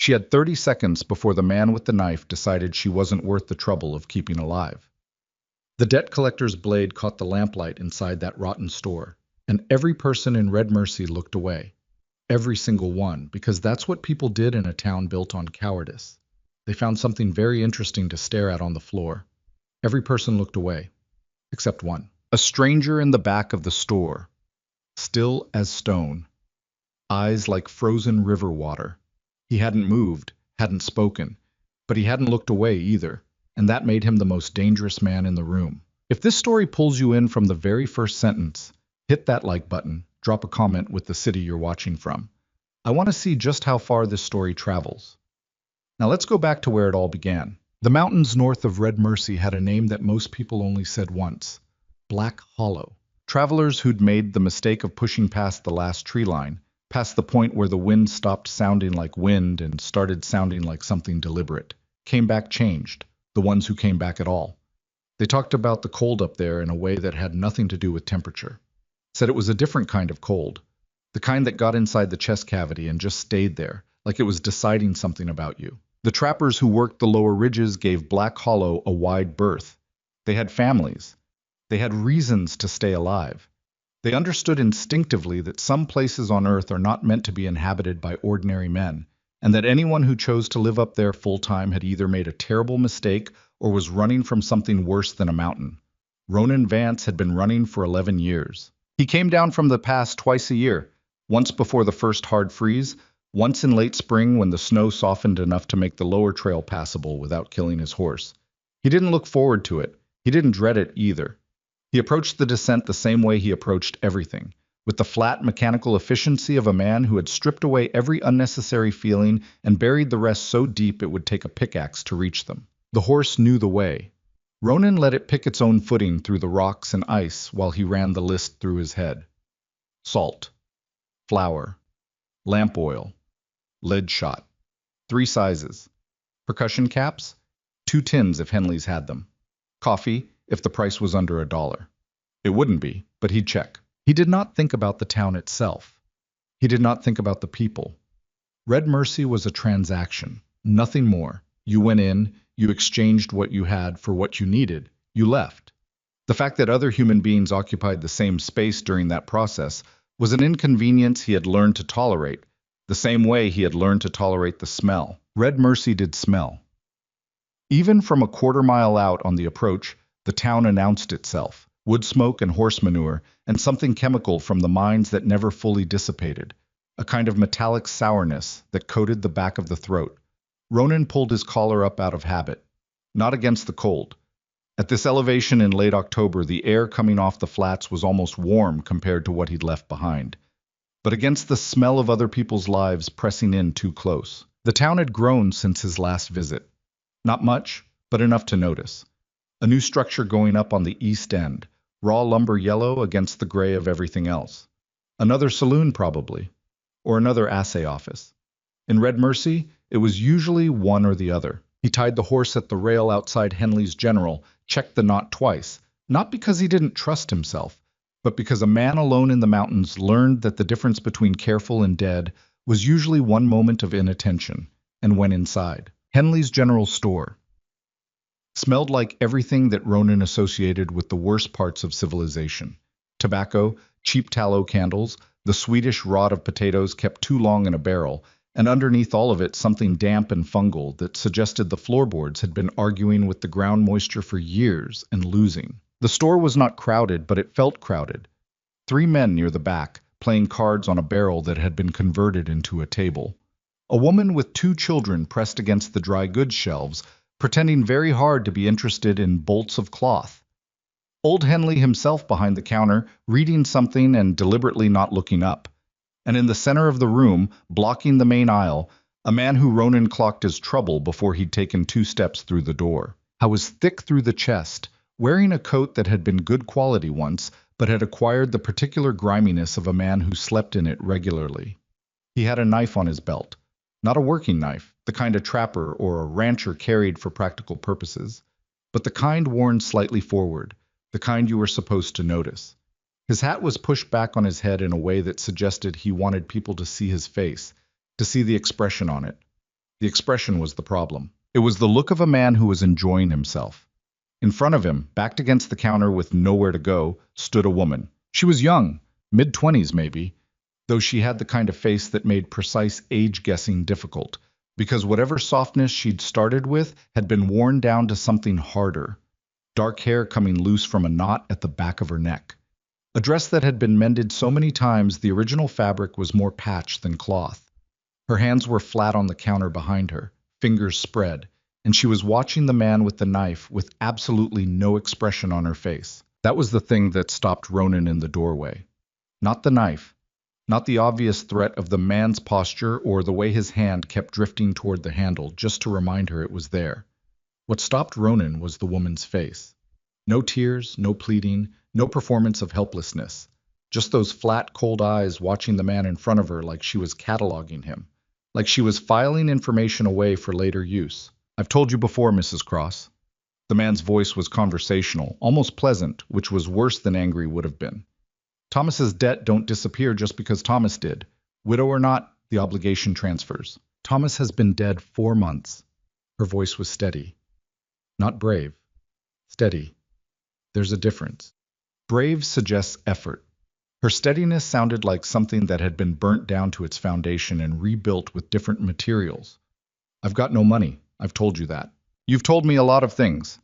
She had 30 seconds before the man with the knife decided she wasn't worth the trouble of keeping alive. The debt collector's blade caught the lamplight inside that rotten store, and every person in Red Mercy looked away. Every single one, because that's what people did in a town built on cowardice. They found something very interesting to stare at on the floor. Every person looked away, except one. A stranger in the back of the store, still as stone, eyes like frozen river water. He hadn't moved, hadn't spoken, but he hadn't looked away either, and that made him the most dangerous man in the room. If this story pulls you in from the very first sentence, hit that like button, drop a comment with the city you're watching from. I want to see just how far this story travels. Now let's go back to where it all began. The mountains north of Red Mercy had a name that most people only said once: Black Hollow. Travelers who'd made the mistake of pushing past the last tree line, past the point where the wind stopped sounding like wind and started sounding like something deliberate, came back changed, the ones who came back at all. They talked about the cold up there in a way that had nothing to do with temperature. Said it was a different kind of cold, the kind that got inside the chest cavity and just stayed there, like it was deciding something about you. The trappers who worked the lower ridges gave Black Hollow a wide berth. They had families. They had reasons to stay alive. They understood instinctively that some places on Earth are not meant to be inhabited by ordinary men, and that anyone who chose to live up there full-time had either made a terrible mistake or was running from something worse than a mountain. Ronan Vance had been running for 11 years. He came down from the pass twice a year, once before the first hard freeze, once in late spring when the snow softened enough to make the lower trail passable without killing his horse. He didn't look forward to it. He didn't dread it either. He approached the descent the same way he approached everything, with the flat mechanical efficiency of a man who had stripped away every unnecessary feeling and buried the rest so deep it would take a pickaxe to reach them. The horse knew the way. Ronan let it pick its own footing through the rocks and ice while he ran the list through his head. Salt, flour, lamp oil, lead shot, 3 sizes, percussion caps, 2 tins if Henley's had them, coffee if the price was under $1. It wouldn't be, but he'd check. He did not think about the town itself. He did not think about the people. Red Mercy was a transaction, nothing more. You went in, you exchanged what you had for what you needed, you left. The fact that other human beings occupied the same space during that process was an inconvenience he had learned to tolerate, the same way he had learned to tolerate the smell. Red Mercy did smell. Even from a quarter-mile out on the approach, the town announced itself: wood smoke and horse manure, and something chemical from the mines that never fully dissipated, a kind of metallic sourness that coated the back of the throat. Ronan pulled his collar up out of habit, not against the cold. At this elevation in late October, the air coming off the flats was almost warm compared to what he'd left behind, but against the smell of other people's lives pressing in too close. The town had grown since his last visit. Not much, but enough to notice. A new structure going up on the east end, raw lumber yellow against the gray of everything else. Another saloon probably, or another assay office. In Red Mercy, it was usually one or the other. He tied the horse at the rail outside Henley's General, checked the knot twice, not because he didn't trust himself, but because a man alone in the mountains learned that the difference between careful and dead was usually one moment of inattention, and went inside. Henley's General Store smelled like everything that Ronan associated with the worst parts of civilization. Tobacco, cheap tallow candles, the Swedish rod of potatoes kept too long in a barrel, and underneath all of it something damp and fungal that suggested the floorboards had been arguing with the ground moisture for years and losing. The store was not crowded, but it felt crowded. 3 men near the back, playing cards on a barrel that had been converted into a table. A woman with 2 children pressed against the dry goods shelves, pretending very hard to be interested in bolts of cloth. Old Henley himself behind the counter, reading something and deliberately not looking up. And in the center of the room, blocking the main aisle, a man who Ronan clocked as trouble before he'd taken 2 steps through the door. I was thick through the chest, wearing a coat that had been good quality once, but had acquired the particular griminess of a man who slept in it regularly. He had a knife on his belt. Not a working knife, the kind a trapper or a rancher carried for practical purposes, but the kind worn slightly forward, the kind you were supposed to notice. His hat was pushed back on his head in a way that suggested he wanted people to see his face, to see the expression on it. The expression was the problem. It was the look of a man who was enjoying himself. In front of him, backed against the counter with nowhere to go, stood a woman. She was young, mid-20s maybe, though she had the kind of face that made precise age guessing difficult, because whatever softness she'd started with had been worn down to something harder, dark hair coming loose from a knot at the back of her neck. A dress that had been mended so many times the original fabric was more patch than cloth. Her hands were flat on the counter behind her, fingers spread, and she was watching the man with the knife with absolutely no expression on her face. That was the thing that stopped Ronan in the doorway. Not the knife, not the obvious threat of the man's posture or the way his hand kept drifting toward the handle just to remind her it was there. What stopped Ronan was the woman's face. No tears, no pleading, no performance of helplessness. Just those flat, cold eyes watching the man in front of her like she was cataloging him, like she was filing information away for later use. "I've told you before, Mrs. Cross." The man's voice was conversational, almost pleasant, which was worse than angry would have been. "Thomas's debt don't disappear just because Thomas did. Widow or not, the obligation transfers. Thomas has been dead 4 months. Her voice was steady. Not brave. Steady. There's a difference. Brave suggests effort. Her steadiness sounded like something that had been burnt down to its foundation and rebuilt with different materials. "I've got no money. I've told you that. You've told me a lot of things."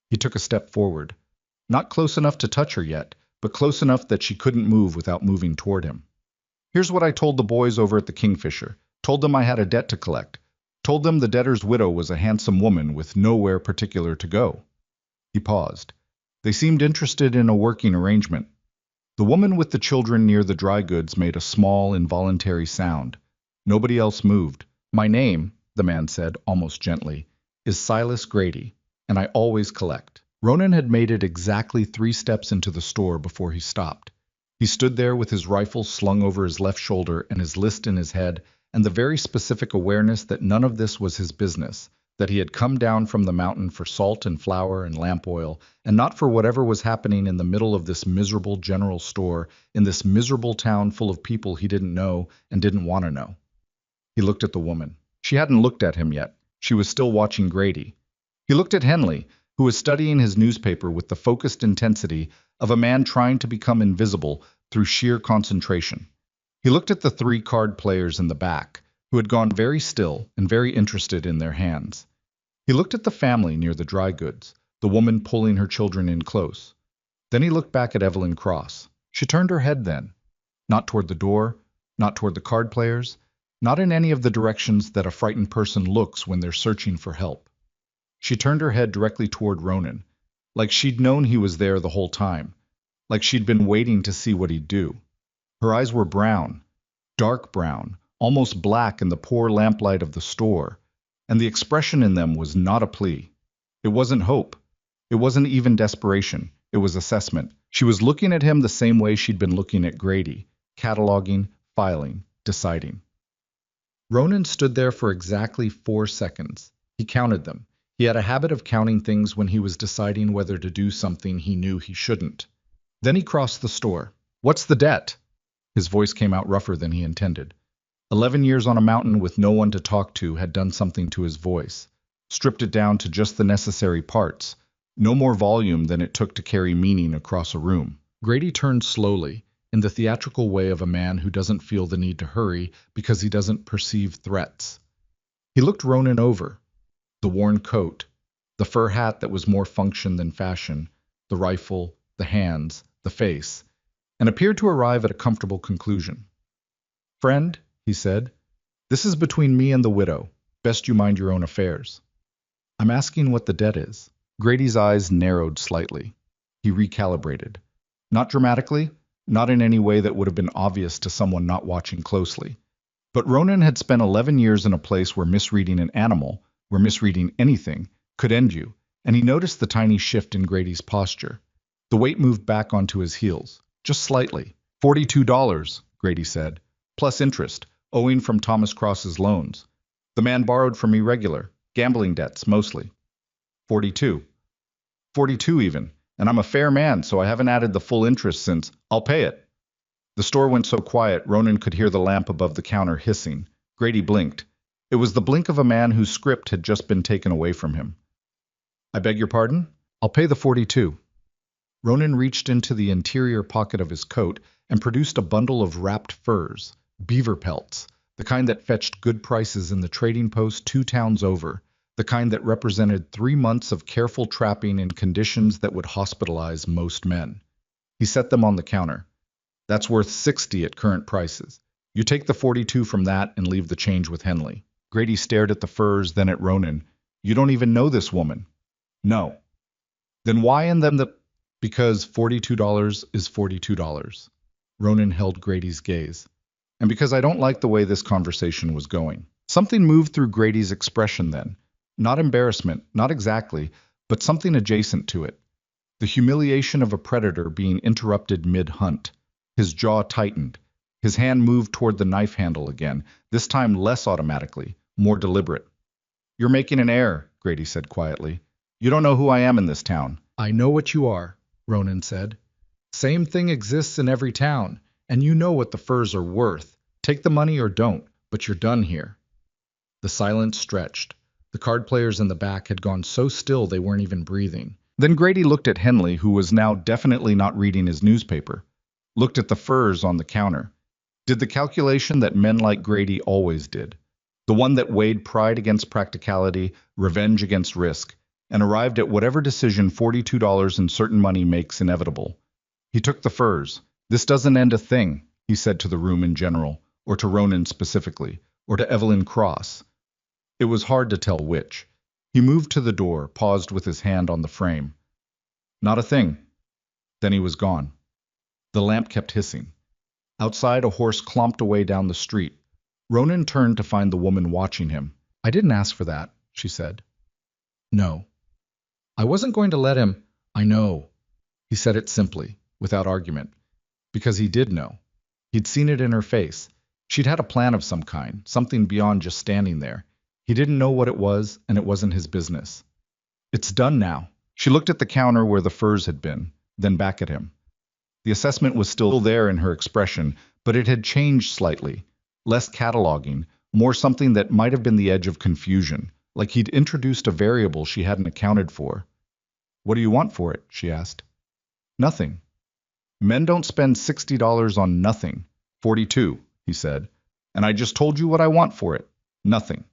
He took a step forward. Not close enough to touch her yet, but close enough that she couldn't move without moving toward him. "Here's what I told the boys over at the Kingfisher. Told them I had a debt to collect. Told them the debtor's widow was a handsome woman with nowhere particular to go." He paused. They seemed interested in a working arrangement. The woman with the children near the dry goods made a small, involuntary sound. Nobody else moved. "My name," the man said, almost gently, "is Silas Grady, and I always collect." Ronan had made it exactly 3 steps into the store before he stopped. He stood there with his rifle slung over his left shoulder and his list in his head, and the very specific awareness that none of this was his business, that he had come down from the mountain for salt and flour and lamp oil, and not for whatever was happening in the middle of this miserable general store, in this miserable town full of people he didn't know and didn't want to know. He looked at the woman. She hadn't looked at him yet. She was still watching Grady. He looked at Henley, who was studying his newspaper with the focused intensity of a man trying to become invisible through sheer concentration. He looked at the 3 card players in the back, who had gone very still and very interested in their hands. He looked at the family near the dry goods, the woman pulling her children in close. Then he looked back at Evelyn Cross. She turned her head then, not toward the door, not toward the card players, not in any of the directions that a frightened person looks when they're searching for help. She turned her head directly toward Ronan, like she'd known he was there the whole time, like she'd been waiting to see what he'd do. Her eyes were brown, dark brown, almost black in the poor lamplight of the store, and the expression in them was not a plea. It wasn't hope. It wasn't even desperation. It was assessment. She was looking at him the same way she'd been looking at Grady, cataloging, filing, deciding. Ronan stood there for exactly 4 seconds. He counted them. He had a habit of counting things when he was deciding whether to do something he knew he shouldn't. Then he crossed the store. "What's the debt?" His voice came out rougher than he intended. 11 years on a mountain with no one to talk to had done something to his voice, stripped it down to just the necessary parts, no more volume than it took to carry meaning across a room. Grady turned slowly, in the theatrical way of a man who doesn't feel the need to hurry because he doesn't perceive threats. He looked Ronan over. The worn coat, the fur hat that was more function than fashion, the rifle, the hands, the face, and appeared to arrive at a comfortable conclusion. "Friend," he said, "this is between me and the widow. Best you mind your own affairs." "I'm asking what the debt is." Grady's eyes narrowed slightly. He recalibrated. Not dramatically, not in any way that would have been obvious to someone not watching closely. But Ronan had spent 11 years in a place where misreading an animal, where misreading anything, could end you, and he noticed the tiny shift in Grady's posture. The weight moved back onto his heels, just slightly. $42, Grady said, plus interest, owing from Thomas Cross's loans. The man borrowed from me regular, gambling debts mostly. 42. 42 even, and I'm a fair man, so I haven't added the full interest since. I'll pay it. The store went so quiet, Ronan could hear the lamp above the counter hissing. Grady blinked. It was the blink of a man whose script had just been taken away from him. I beg your pardon? I'll pay the 42. Ronan reached into the interior pocket of his coat and produced a bundle of wrapped furs, beaver pelts, the kind that fetched good prices in the trading post 2 towns over, the kind that represented 3 months of careful trapping in conditions that would hospitalize most men. He set them on the counter. That's worth 60 at current prices. You take the 42 from that and leave the change with Henley. Grady stared at the furs, then at Ronan. You don't even know this woman. No. Then why in them the... Because $42 is $42. Ronan held Grady's gaze. And because I don't like the way this conversation was going. Something moved through Grady's expression then. Not embarrassment, not exactly, but something adjacent to it. The humiliation of a predator being interrupted mid-hunt. His jaw tightened. His hand moved toward the knife handle again, this time less automatically, more deliberate. You're making an error, Grady said quietly. You don't know who I am in this town. I know what you are, Ronan said. Same thing exists in every town, and you know what the furs are worth. Take the money or don't, but you're done here. The silence stretched. The card players in the back had gone so still they weren't even breathing. Then Grady looked at Henley, who was now definitely not reading his newspaper. Looked at the furs on the counter. Did the calculation that men like Grady always did. The one that weighed pride against practicality, revenge against risk, and arrived at whatever decision $42 in certain money makes inevitable. He took the furs. This doesn't end a thing, he said to the room in general, or to Ronan specifically, or to Evelyn Cross. It was hard to tell which. He moved to the door, paused with his hand on the frame. Not a thing. Then he was gone. The lamp kept hissing. Outside, a horse clomped away down the street. Ronan turned to find the woman watching him. I didn't ask for that, she said. No. I wasn't going to let him. I know. He said it simply, without argument, because he did know. He'd seen it in her face. She'd had a plan of some kind, something beyond just standing there. He didn't know what it was, and it wasn't his business. It's done now. She looked at the counter where the furs had been, then back at him. The assessment was still there in her expression, but it had changed slightly. Less cataloging, more something that might have been the edge of confusion, like he'd introduced a variable she hadn't accounted for. What do you want for it? She asked. Nothing. Men don't spend $60 on nothing. 42, he said. And I just told you what I want for it. Nothing.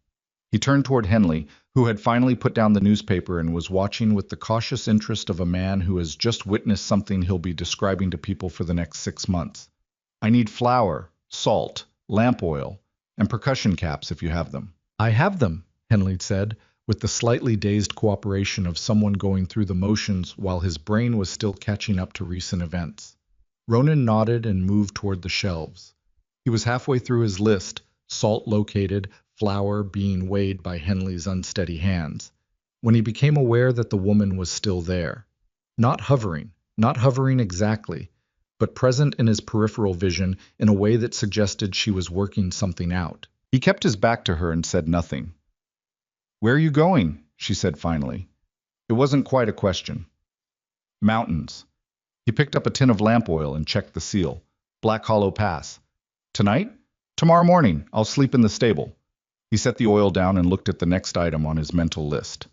He turned toward Henley, who had finally put down the newspaper and was watching with the cautious interest of a man who has just witnessed something he'll be describing to people for the next 6 months. I need flour, salt, lamp oil, and percussion caps if you have them. I have them, Henley said, with the slightly dazed cooperation of someone going through the motions while his brain was still catching up to recent events. Ronan nodded and moved toward the shelves. He was halfway through his list, salt located, flour being weighed by Henley's unsteady hands, when he became aware that the woman was still there. Not hovering exactly, but present in his peripheral vision in a way that suggested she was working something out. He kept his back to her and said nothing. Where are you going? She said finally. It wasn't quite a question. Mountains. He picked up a tin of lamp oil and checked the seal. Black Hollow Pass. Tonight? Tomorrow morning. I'll sleep in the stable. He set the oil down and looked at the next item on his mental list.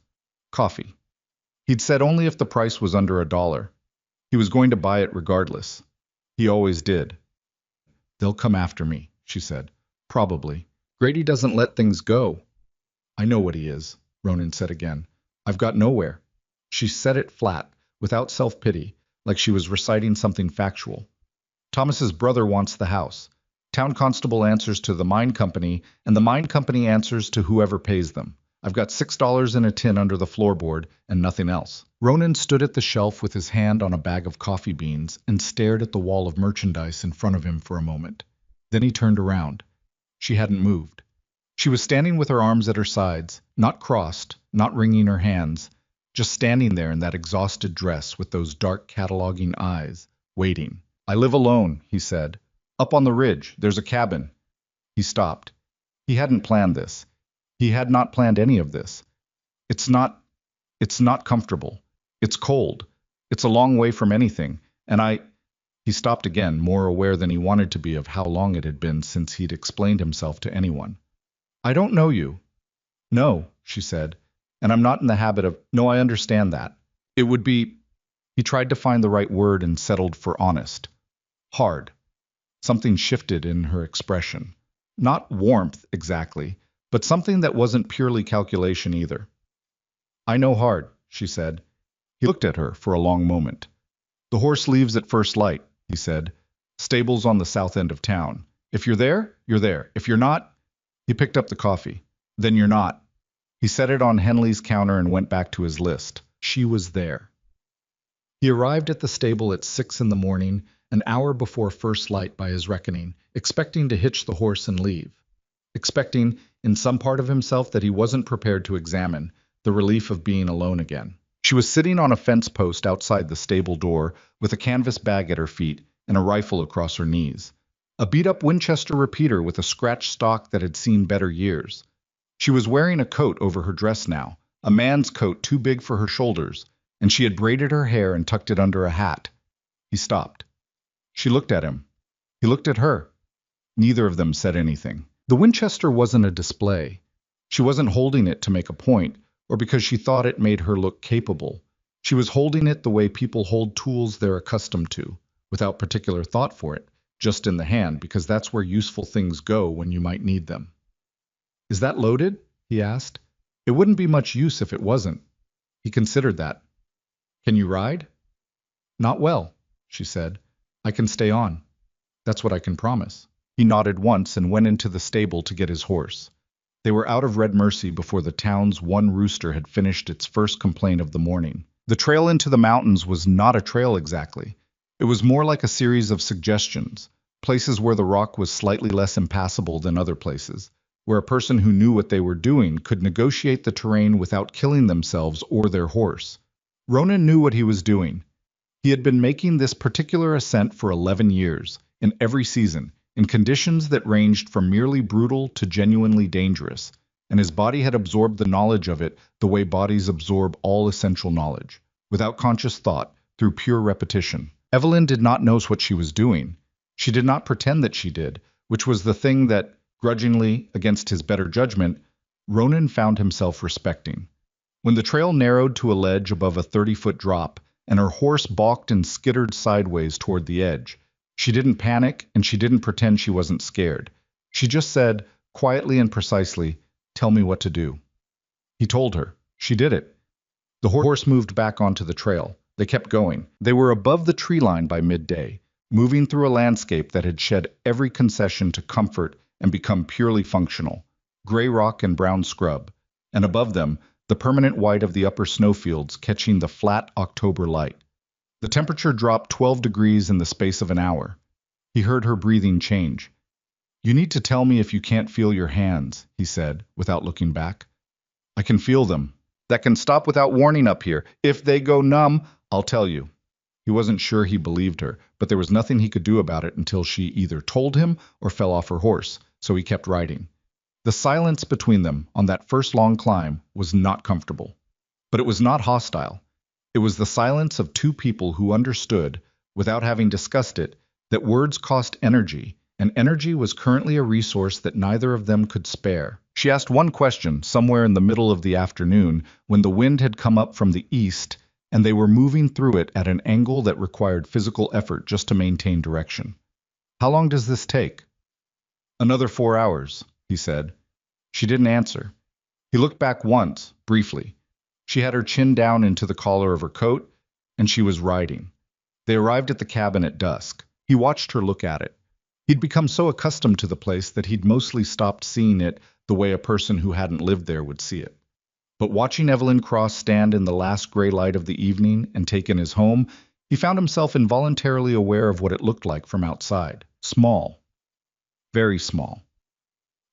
Coffee. He'd said only if the price was under $1. He was going to buy it regardless. He always did. They'll come after me, she said. Probably. Grady doesn't let things go. I know what he is, Ronan said again. I've got nowhere. She said it flat, without self-pity, like she was reciting something factual. Thomas's brother wants the house. Town constable answers to the mine company, and the mine company answers to whoever pays them. I've got $6 in a tin under the floorboard, and nothing else. Ronan stood at the shelf with his hand on a bag of coffee beans and stared at the wall of merchandise in front of him for a moment. Then he turned around. She hadn't moved. She was standing with her arms at her sides, not crossed, not wringing her hands, just standing there in that exhausted dress with those dark cataloging eyes, waiting. I live alone, he said. Up on the ridge, there's a cabin. He stopped. He hadn't planned this. He had not planned any of this. It's not comfortable. It's cold. It's a long way from anything, and He stopped again, more aware than he wanted to be of how long it had been since he'd explained himself to anyone. I don't know you. No, she said, and I'm not in the habit of. No, I understand that. It would be. He tried to find the right word and settled for honest. Hard. Something shifted in her expression. Not warmth, exactly, but something that wasn't purely calculation either. I know hard, she said. He looked at her for a long moment. The horse leaves at first light, he said. Stables on the south end of town. If you're there, you're there. If you're not, he picked up the coffee. Then you're not. He set it on Henley's counter and went back to his list. She was there. He arrived at the stable at 6 in the morning, an hour before first light by his reckoning, expecting to hitch the horse and leave. Expecting, in some part of himself that he wasn't prepared to examine, the relief of being alone again. She was sitting on a fence post outside the stable door with a canvas bag at her feet and a rifle across her knees. A beat-up Winchester repeater with a scratched stock that had seen better years. She was wearing a coat over her dress now, a man's coat too big for her shoulders, and she had braided her hair and tucked it under a hat. He stopped. She looked at him. He looked at her. Neither of them said anything. The Winchester wasn't a display. She wasn't holding it to make a point, or because she thought it made her look capable. She was holding it the way people hold tools they're accustomed to, without particular thought for it, just in the hand, because that's where useful things go when you might need them. Is that loaded? He asked. It wouldn't be much use if it wasn't. He considered that. Can you ride? Not well, she said. I can stay on. That's what I can promise. He nodded once and went into the stable to get his horse. They were out of Red Mercy before the town's one rooster had finished its first complaint of the morning. The trail into the mountains was not a trail exactly. It was more like a series of suggestions, places where the rock was slightly less impassable than other places, where a person who knew what they were doing could negotiate the terrain without killing themselves or their horse. Ronan knew what he was doing. He had been making this particular ascent for 11 years, in every season, in conditions that ranged from merely brutal to genuinely dangerous, and his body had absorbed the knowledge of it the way bodies absorb all essential knowledge, without conscious thought, through pure repetition. Evelyn did not know what she was doing. She did not pretend that she did, which was the thing that, grudgingly, against his better judgment, Ronan found himself respecting. When the trail narrowed to a ledge above a 30-foot drop, and her horse balked and skittered sideways toward the edge, she didn't panic and she didn't pretend she wasn't scared. She just said, quietly and precisely, "Tell me what to do." He told her. She did it. The horse moved back onto the trail. They kept going. They were above the tree line by midday, moving through a landscape that had shed every concession to comfort and become purely functional, gray rock and brown scrub, and above them, the permanent white of the upper snowfields catching the flat October light. The temperature dropped 12 degrees in the space of an hour. He heard her breathing change. "You need to tell me if you can't feel your hands," he said, without looking back. "I can feel them. That can stop without warning up here. If they go numb, I'll tell you." He wasn't sure he believed her, but there was nothing he could do about it until she either told him or fell off her horse, so he kept riding. The silence between them on that first long climb was not comfortable. But it was not hostile. It was the silence of two people who understood, without having discussed it, that words cost energy, and energy was currently a resource that neither of them could spare. She asked one question somewhere in the middle of the afternoon when the wind had come up from the east and they were moving through it at an angle that required physical effort just to maintain direction. "How long does this take?" "Another 4 hours," he said. She didn't answer. He looked back once, briefly. She had her chin down into the collar of her coat, and she was riding. They arrived at the cabin at dusk. He watched her look at it. He'd become so accustomed to the place that he'd mostly stopped seeing it the way a person who hadn't lived there would see it. But watching Evelyn Cross stand in the last gray light of the evening and take in his home, he found himself involuntarily aware of what it looked like from outside. Small. Very small.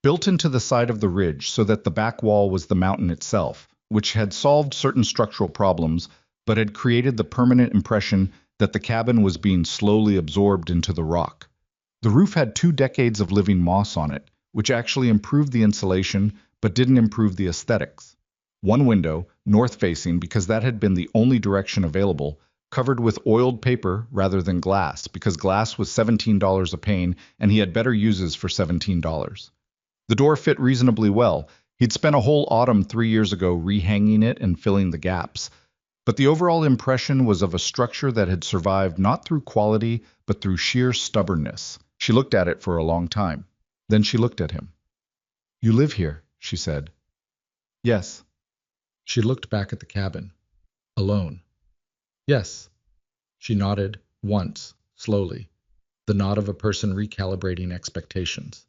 Built into the side of the ridge so that the back wall was the mountain itself, which had solved certain structural problems, but had created the permanent impression that the cabin was being slowly absorbed into the rock. The roof had 2 decades of living moss on it, which actually improved the insulation, but didn't improve the aesthetics. One window, north-facing because that had been the only direction available, covered with oiled paper rather than glass, because glass was $17 a pane and he had better uses for $17. The door fit reasonably well. He'd spent a whole autumn 3 years ago rehanging it and filling the gaps. But the overall impression was of a structure that had survived not through quality, but through sheer stubbornness. She looked at it for a long time. Then she looked at him. "You live here," she said. "Yes." She looked back at the cabin. "Alone?" "Yes." She nodded, once, slowly, the nod of a person recalibrating expectations.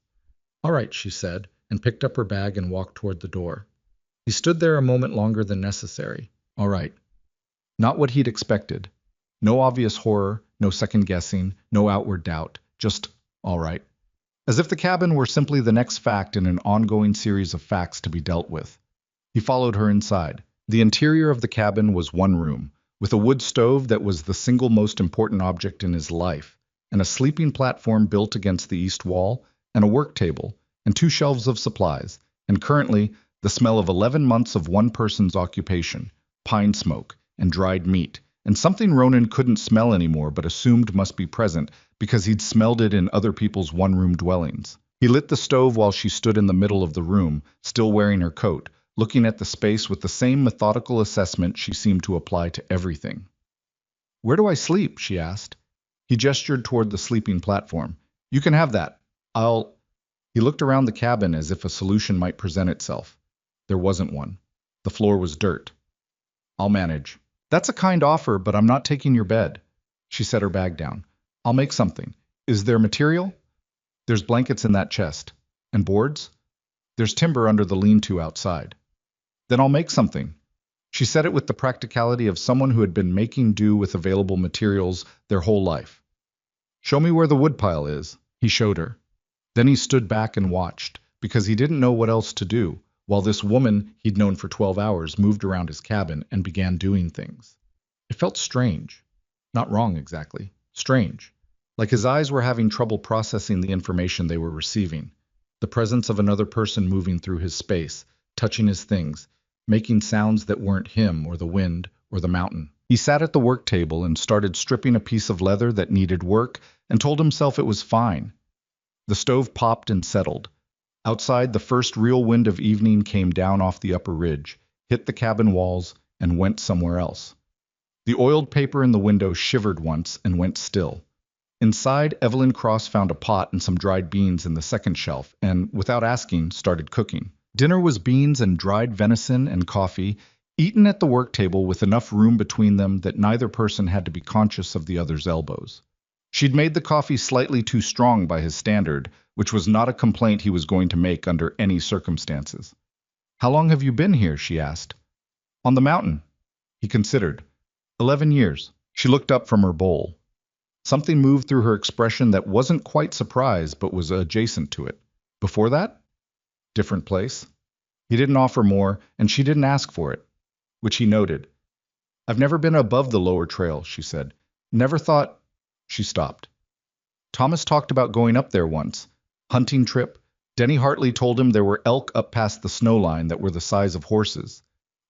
"All right," she said, and picked up her bag and walked toward the door. He stood there a moment longer than necessary. All right. Not what he'd expected. No obvious horror, no second guessing, no outward doubt. Just, all right. As if the cabin were simply the next fact in an ongoing series of facts to be dealt with. He followed her inside. The interior of the cabin was one room, with a wood stove that was the single most important object in his life, and a sleeping platform built against the east wall, and a work table, and 2 shelves of supplies, and currently the smell of 11 months of one person's occupation, pine smoke, and dried meat, and something Ronan couldn't smell anymore but assumed must be present because he'd smelled it in other people's one-room dwellings. He lit the stove while she stood in the middle of the room, still wearing her coat, looking at the space with the same methodical assessment she seemed to apply to everything. "Where do I sleep?" she asked. He gestured toward the sleeping platform. "You can have that. I'll—" He looked around the cabin as if a solution might present itself. There wasn't one. The floor was dirt. "I'll manage." "That's a kind offer, but I'm not taking your bed." She set her bag down. "I'll make something. Is there material?" "There's blankets in that chest." "And boards?" "There's timber under the lean-to outside." "Then I'll make something." She said it with the practicality of someone who had been making do with available materials their whole life. "Show me where the woodpile is." He showed her. Then he stood back and watched, because he didn't know what else to do, while this woman he'd known for 12 hours moved around his cabin and began doing things. It felt strange. Not wrong, exactly. Strange. Like his eyes were having trouble processing the information they were receiving. The presence of another person moving through his space, touching his things, making sounds that weren't him or the wind or the mountain. He sat at the work table and started stripping a piece of leather that needed work and told himself it was fine. The stove popped and settled. Outside, the first real wind of evening came down off the upper ridge, hit the cabin walls, and went somewhere else. The oiled paper in the window shivered once and went still. Inside, Evelyn Cross found a pot and some dried beans in the second shelf and, without asking, started cooking. Dinner was beans and dried venison and coffee, eaten at the work table with enough room between them that neither person had to be conscious of the other's elbows. She'd made the coffee slightly too strong by his standard, which was not a complaint he was going to make under any circumstances. "How long have you been here?" she asked. "On the mountain." He considered. 11 years. She looked up from her bowl. Something moved through her expression that wasn't quite surprise, but was adjacent to it. Before that? Different place. He didn't offer more, and she didn't ask for it, which he noted. "I've never been above the lower trail," she said. "Never thought—" She stopped. "Thomas talked about going up there once. Hunting trip. Denny Hartley told him there were elk up past the snow line that were the size of horses."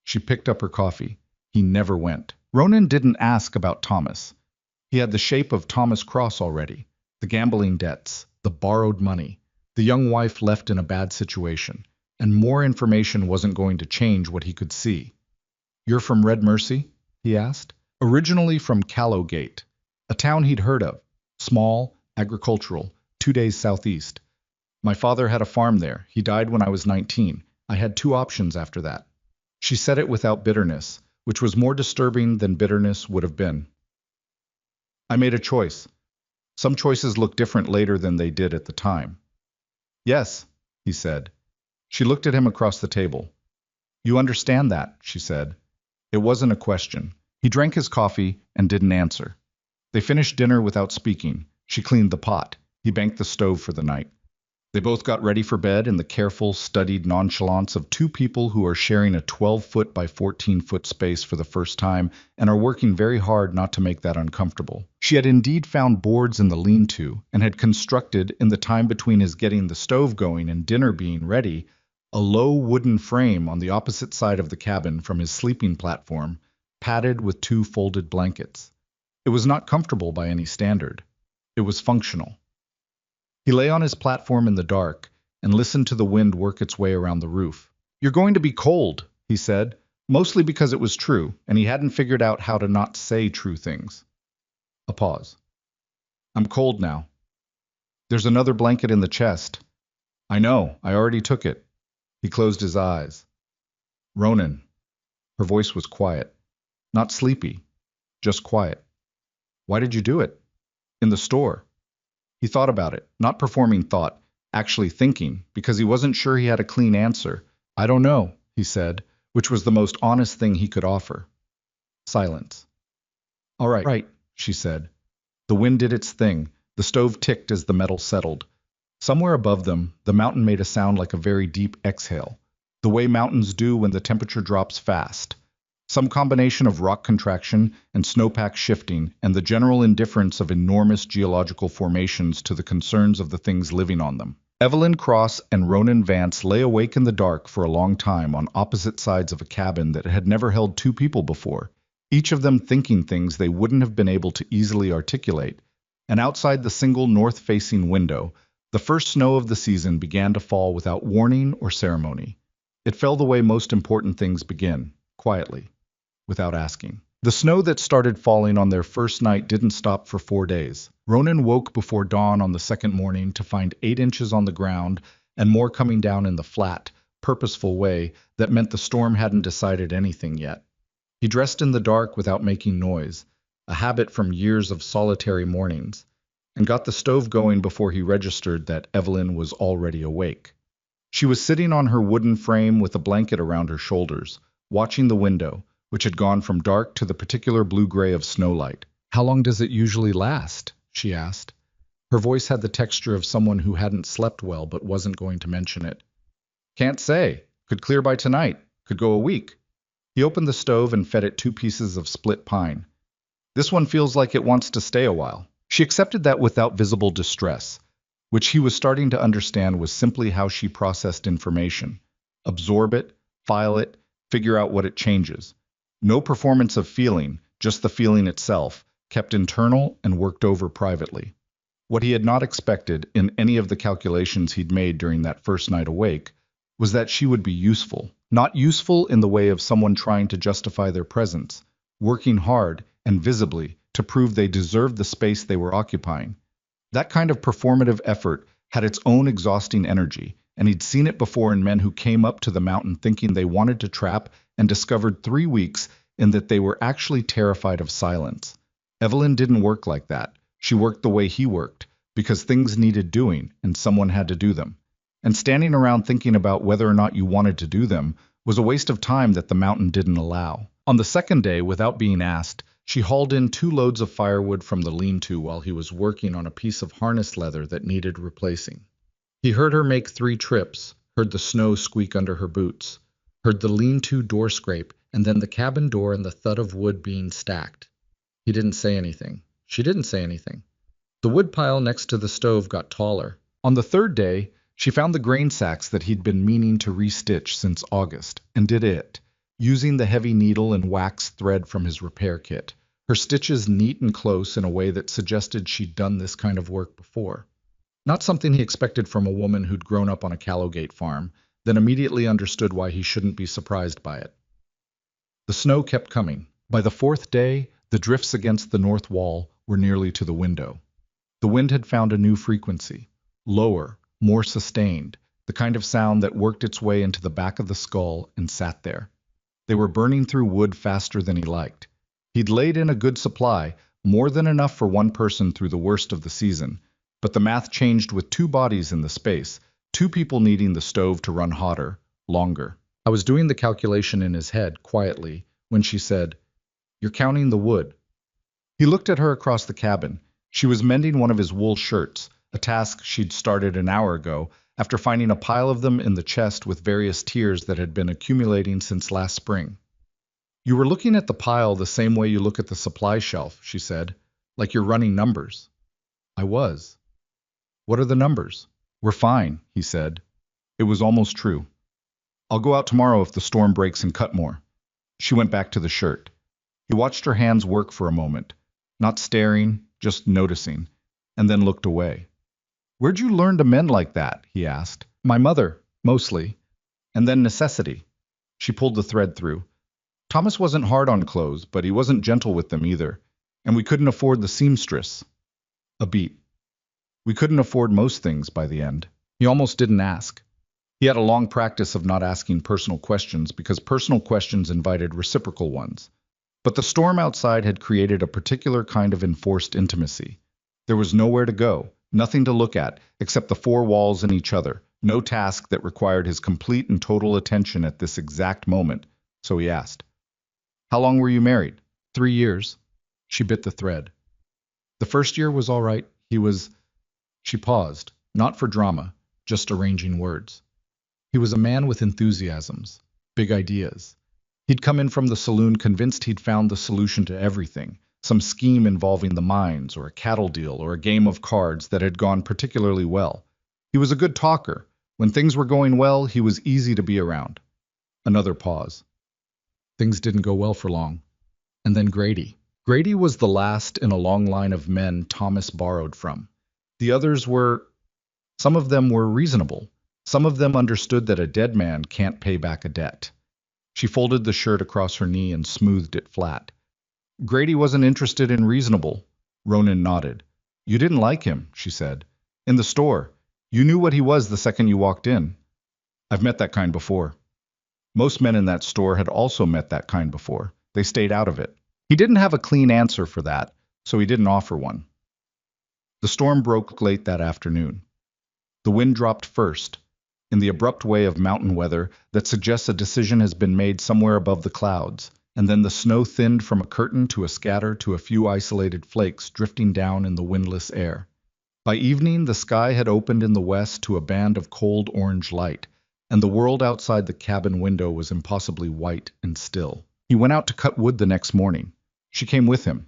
She picked up her coffee. He never went. Ronan didn't ask about Thomas. He had the shape of Thomas Cross already. The gambling debts, the borrowed money, the young wife left in a bad situation, and more information wasn't going to change what he could see. "You're from Red Mercy?" he asked. "Originally from Callowgate, a town he'd heard of. Small, agricultural, 2 days southeast. My father had a farm there. He died when I was 19. I had 2 options after that." She said it without bitterness, which was more disturbing than bitterness would have been. "I made a choice. Some choices look different later than they did at the time." "Yes," he said. She looked at him across the table. "You understand that," she said. It wasn't a question. He drank his coffee and didn't answer. They finished dinner without speaking. She cleaned the pot. He banked the stove for the night. They both got ready for bed in the careful, studied nonchalance of 2 people who are sharing a 12-foot by 14-foot space for the first time and are working very hard not to make that uncomfortable. She had indeed found boards in the lean-to and had constructed, in the time between his getting the stove going and dinner being ready, a low wooden frame on the opposite side of the cabin from his sleeping platform, padded with 2 folded blankets. It was not comfortable by any standard. It was functional. He lay on his platform in the dark, and listened to the wind work its way around the roof. "You're going to be cold," he said, mostly because it was true, and he hadn't figured out how to not say true things. A pause. "I'm cold now. There's another blanket in the chest." "I know, I already took it." He closed his eyes. "Ronan." Her voice was quiet. Not sleepy, just quiet. "Why did you do it?" "In the store." He thought about it, not performing thought, actually thinking, because he wasn't sure he had a clean answer. "I don't know," he said, which was the most honest thing he could offer. Silence. "All right," she said. The wind did its thing. The stove ticked as the metal settled. Somewhere above them, the mountain made a sound like a very deep exhale, the way mountains do when the temperature drops fast. Some combination of rock contraction and snowpack shifting and the general indifference of enormous geological formations to the concerns of the things living on them. Evelyn Cross and Ronan Vance lay awake in the dark for a long time on opposite sides of a cabin that had never held two people before, each of them thinking things they wouldn't have been able to easily articulate. And outside the single north-facing window, the first snow of the season began to fall without warning or ceremony. It fell the way most important things begin, quietly, without asking. The snow that started falling on their first night didn't stop for 4 days. Ronan woke before dawn on the second morning to find 8 inches on the ground and more coming down in the flat, purposeful way that meant the storm hadn't decided anything yet. He dressed in the dark without making noise, a habit from years of solitary mornings, and got the stove going before he registered that Evelyn was already awake. She was sitting on her wooden frame with a blanket around her shoulders, watching the window, which had gone from dark to the particular blue-gray of snowlight. "How long does it usually last?" she asked. Her voice had the texture of someone who hadn't slept well but wasn't going to mention it. "Can't say. Could clear by tonight. Could go a week." He opened the stove and fed it 2 pieces of split pine. "This one feels like it wants to stay a while." She accepted that without visible distress, which he was starting to understand was simply how she processed information. Absorb it, file it, figure out what it changes. No performance of feeling, just the feeling itself, kept internal and worked over privately. What he had not expected in any of the calculations he'd made during that first night awake was that she would be useful. Not useful in the way of someone trying to justify their presence, working hard and visibly to prove they deserved the space they were occupying. That kind of performative effort had its own exhausting energy, and he'd seen it before in men who came up to the mountain thinking they wanted to trap and discovered 3 weeks in that they were actually terrified of silence. Evelyn didn't work like that. She worked the way he worked, because things needed doing, and someone had to do them. And standing around thinking about whether or not you wanted to do them was a waste of time that the mountain didn't allow. On the second day, without being asked, she hauled in 2 loads of firewood from the lean-to while he was working on a piece of harness leather that needed replacing. He heard her make 3 trips, heard the snow squeak under her boots, heard the lean-to door scrape, and then the cabin door and the thud of wood being stacked. He didn't say anything. She didn't say anything. The wood pile next to the stove got taller. On the 3rd day, she found the grain sacks that he'd been meaning to restitch since August, and did it, using the heavy needle and wax thread from his repair kit, her stitches neat and close in a way that suggested she'd done this kind of work before. Not something he expected from a woman who'd grown up on a Callowgate farm, then immediately understood why he shouldn't be surprised by it. The snow kept coming. By the 4th day, the drifts against the north wall were nearly to the window. The wind had found a new frequency, lower, more sustained, the kind of sound that worked its way into the back of the skull and sat there. They were burning through wood faster than he liked. He'd laid in a good supply, more than enough for one person through the worst of the season, but the math changed with 2 bodies in the space, 2 people needing the stove to run hotter, longer. I was doing the calculation in his head, quietly, when she said, "You're counting the wood." He looked at her across the cabin. She was mending one of his wool shirts, a task she'd started an hour ago, after finding a pile of them in the chest with various tiers that had been accumulating since last spring. "You were looking at the pile the same way you look at the supply shelf," she said, "like you're running numbers." "I was." "What are the numbers?" "We're fine," he said. It was almost true. "I'll go out tomorrow if the storm breaks and cut more." She went back to the shirt. He watched her hands work for a moment, not staring, just noticing, and then looked away. "Where'd you learn to mend like that?" he asked. My mother, mostly, and then necessity. She pulled the thread through. Thomas wasn't hard on clothes, but he wasn't gentle with them either, and we couldn't afford the seamstress. A beat. We couldn't afford most things by the end. He almost didn't ask. He had a long practice of not asking personal questions because personal questions invited reciprocal ones. But the storm outside had created a particular kind of enforced intimacy. There was nowhere to go, nothing to look at, except the four walls and each other, no task that required his complete and total attention at this exact moment, so he asked, "How long were you married?" 3 years. She bit the thread. The first year was all right. She paused, not for drama, just arranging words. He was a man with enthusiasms, big ideas. He'd come in from the saloon convinced he'd found the solution to everything, some scheme involving the mines, or a cattle deal, or a game of cards that had gone particularly well. He was a good talker. When things were going well, he was easy to be around. Another pause. Things didn't go well for long. And then Grady. Grady was the last in a long line of men Thomas borrowed from. The others some of them were reasonable. Some of them understood that a dead man can't pay back a debt. She folded the shirt across her knee and smoothed it flat. Grady wasn't interested in reasonable. Ronan nodded. You didn't like him, she said. In the store. You knew what he was the second you walked in. I've met that kind before. Most men in that store had also met that kind before. They stayed out of it. He didn't have a clean answer for that, so he didn't offer one. The storm broke late that afternoon. The wind dropped first, in the abrupt way of mountain weather that suggests a decision has been made somewhere above the clouds, and then the snow thinned from a curtain to a scatter to a few isolated flakes drifting down in the windless air. By evening, the sky had opened in the west to a band of cold orange light, and the world outside the cabin window was impossibly white and still. He went out to cut wood the next morning. She came with him.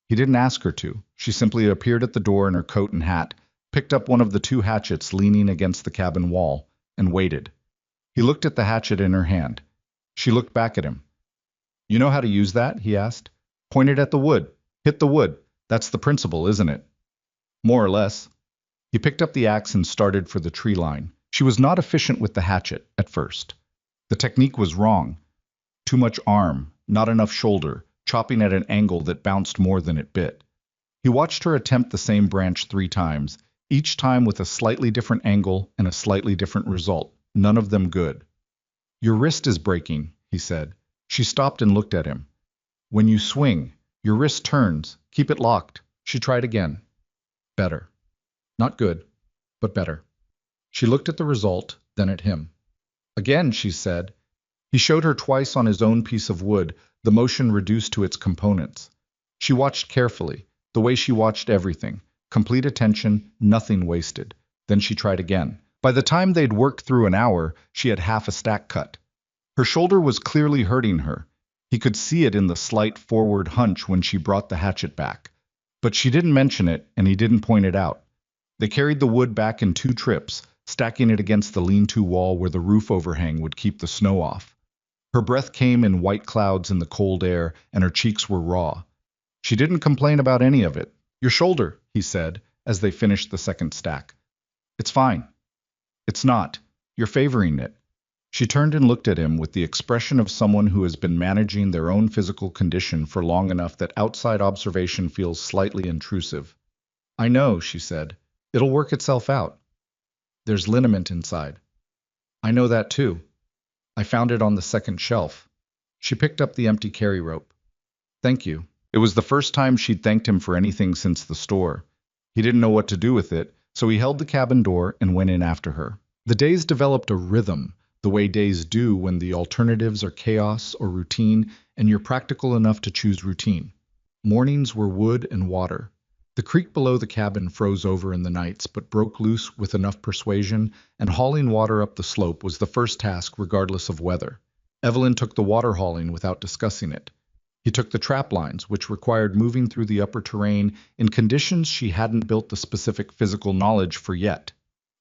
He didn't ask her to. She simply appeared at the door in her coat and hat, picked up one of the two hatchets leaning against the cabin wall, and waited. He looked at the hatchet in her hand. She looked back at him. You know how to use that? He asked. Point it at the wood. Hit the wood. That's the principle, isn't it? More or less. He picked up the axe and started for the tree line. She was not efficient with the hatchet at first. The technique was wrong. Too much arm, not enough shoulder, chopping at an angle that bounced more than it bit. He watched her attempt the same branch 3 times, each time with a slightly different angle and a slightly different result, none of them good. Your wrist is breaking, he said. She stopped and looked at him. When you swing, your wrist turns. Keep it locked. She tried again. Better. Not good, but better. She looked at the result, then at him. Again, she said. He showed her twice on his own piece of wood, the motion reduced to its components. She watched carefully, the way she watched everything, complete attention, nothing wasted. Then she tried again. By the time they'd worked through an hour, she had half a stack cut. Her shoulder was clearly hurting her. He could see it in the slight forward hunch when she brought the hatchet back. But she didn't mention it, and he didn't point it out. They carried the wood back in 2 trips, stacking it against the lean-to wall where the roof overhang would keep the snow off. Her breath came in white clouds in the cold air, and her cheeks were raw. She didn't complain about any of it. Your shoulder, he said, as they finished the second stack. It's fine. It's not. You're favoring it. She turned and looked at him with the expression of someone who has been managing their own physical condition for long enough that outside observation feels slightly intrusive. I know, she said. It'll work itself out. There's liniment inside. I know that too. I found it on the second shelf. She picked up the empty carry rope. Thank you. It was the first time she'd thanked him for anything since the store. He didn't know what to do with it, so he held the cabin door and went in after her. The days developed a rhythm, the way days do when the alternatives are chaos or routine and you're practical enough to choose routine. Mornings were wood and water. The creek below the cabin froze over in the nights but broke loose with enough persuasion, and hauling water up the slope was the first task regardless of weather. Evelyn took the water hauling without discussing it. He took the trap lines, which required moving through the upper terrain in conditions she hadn't built the specific physical knowledge for yet.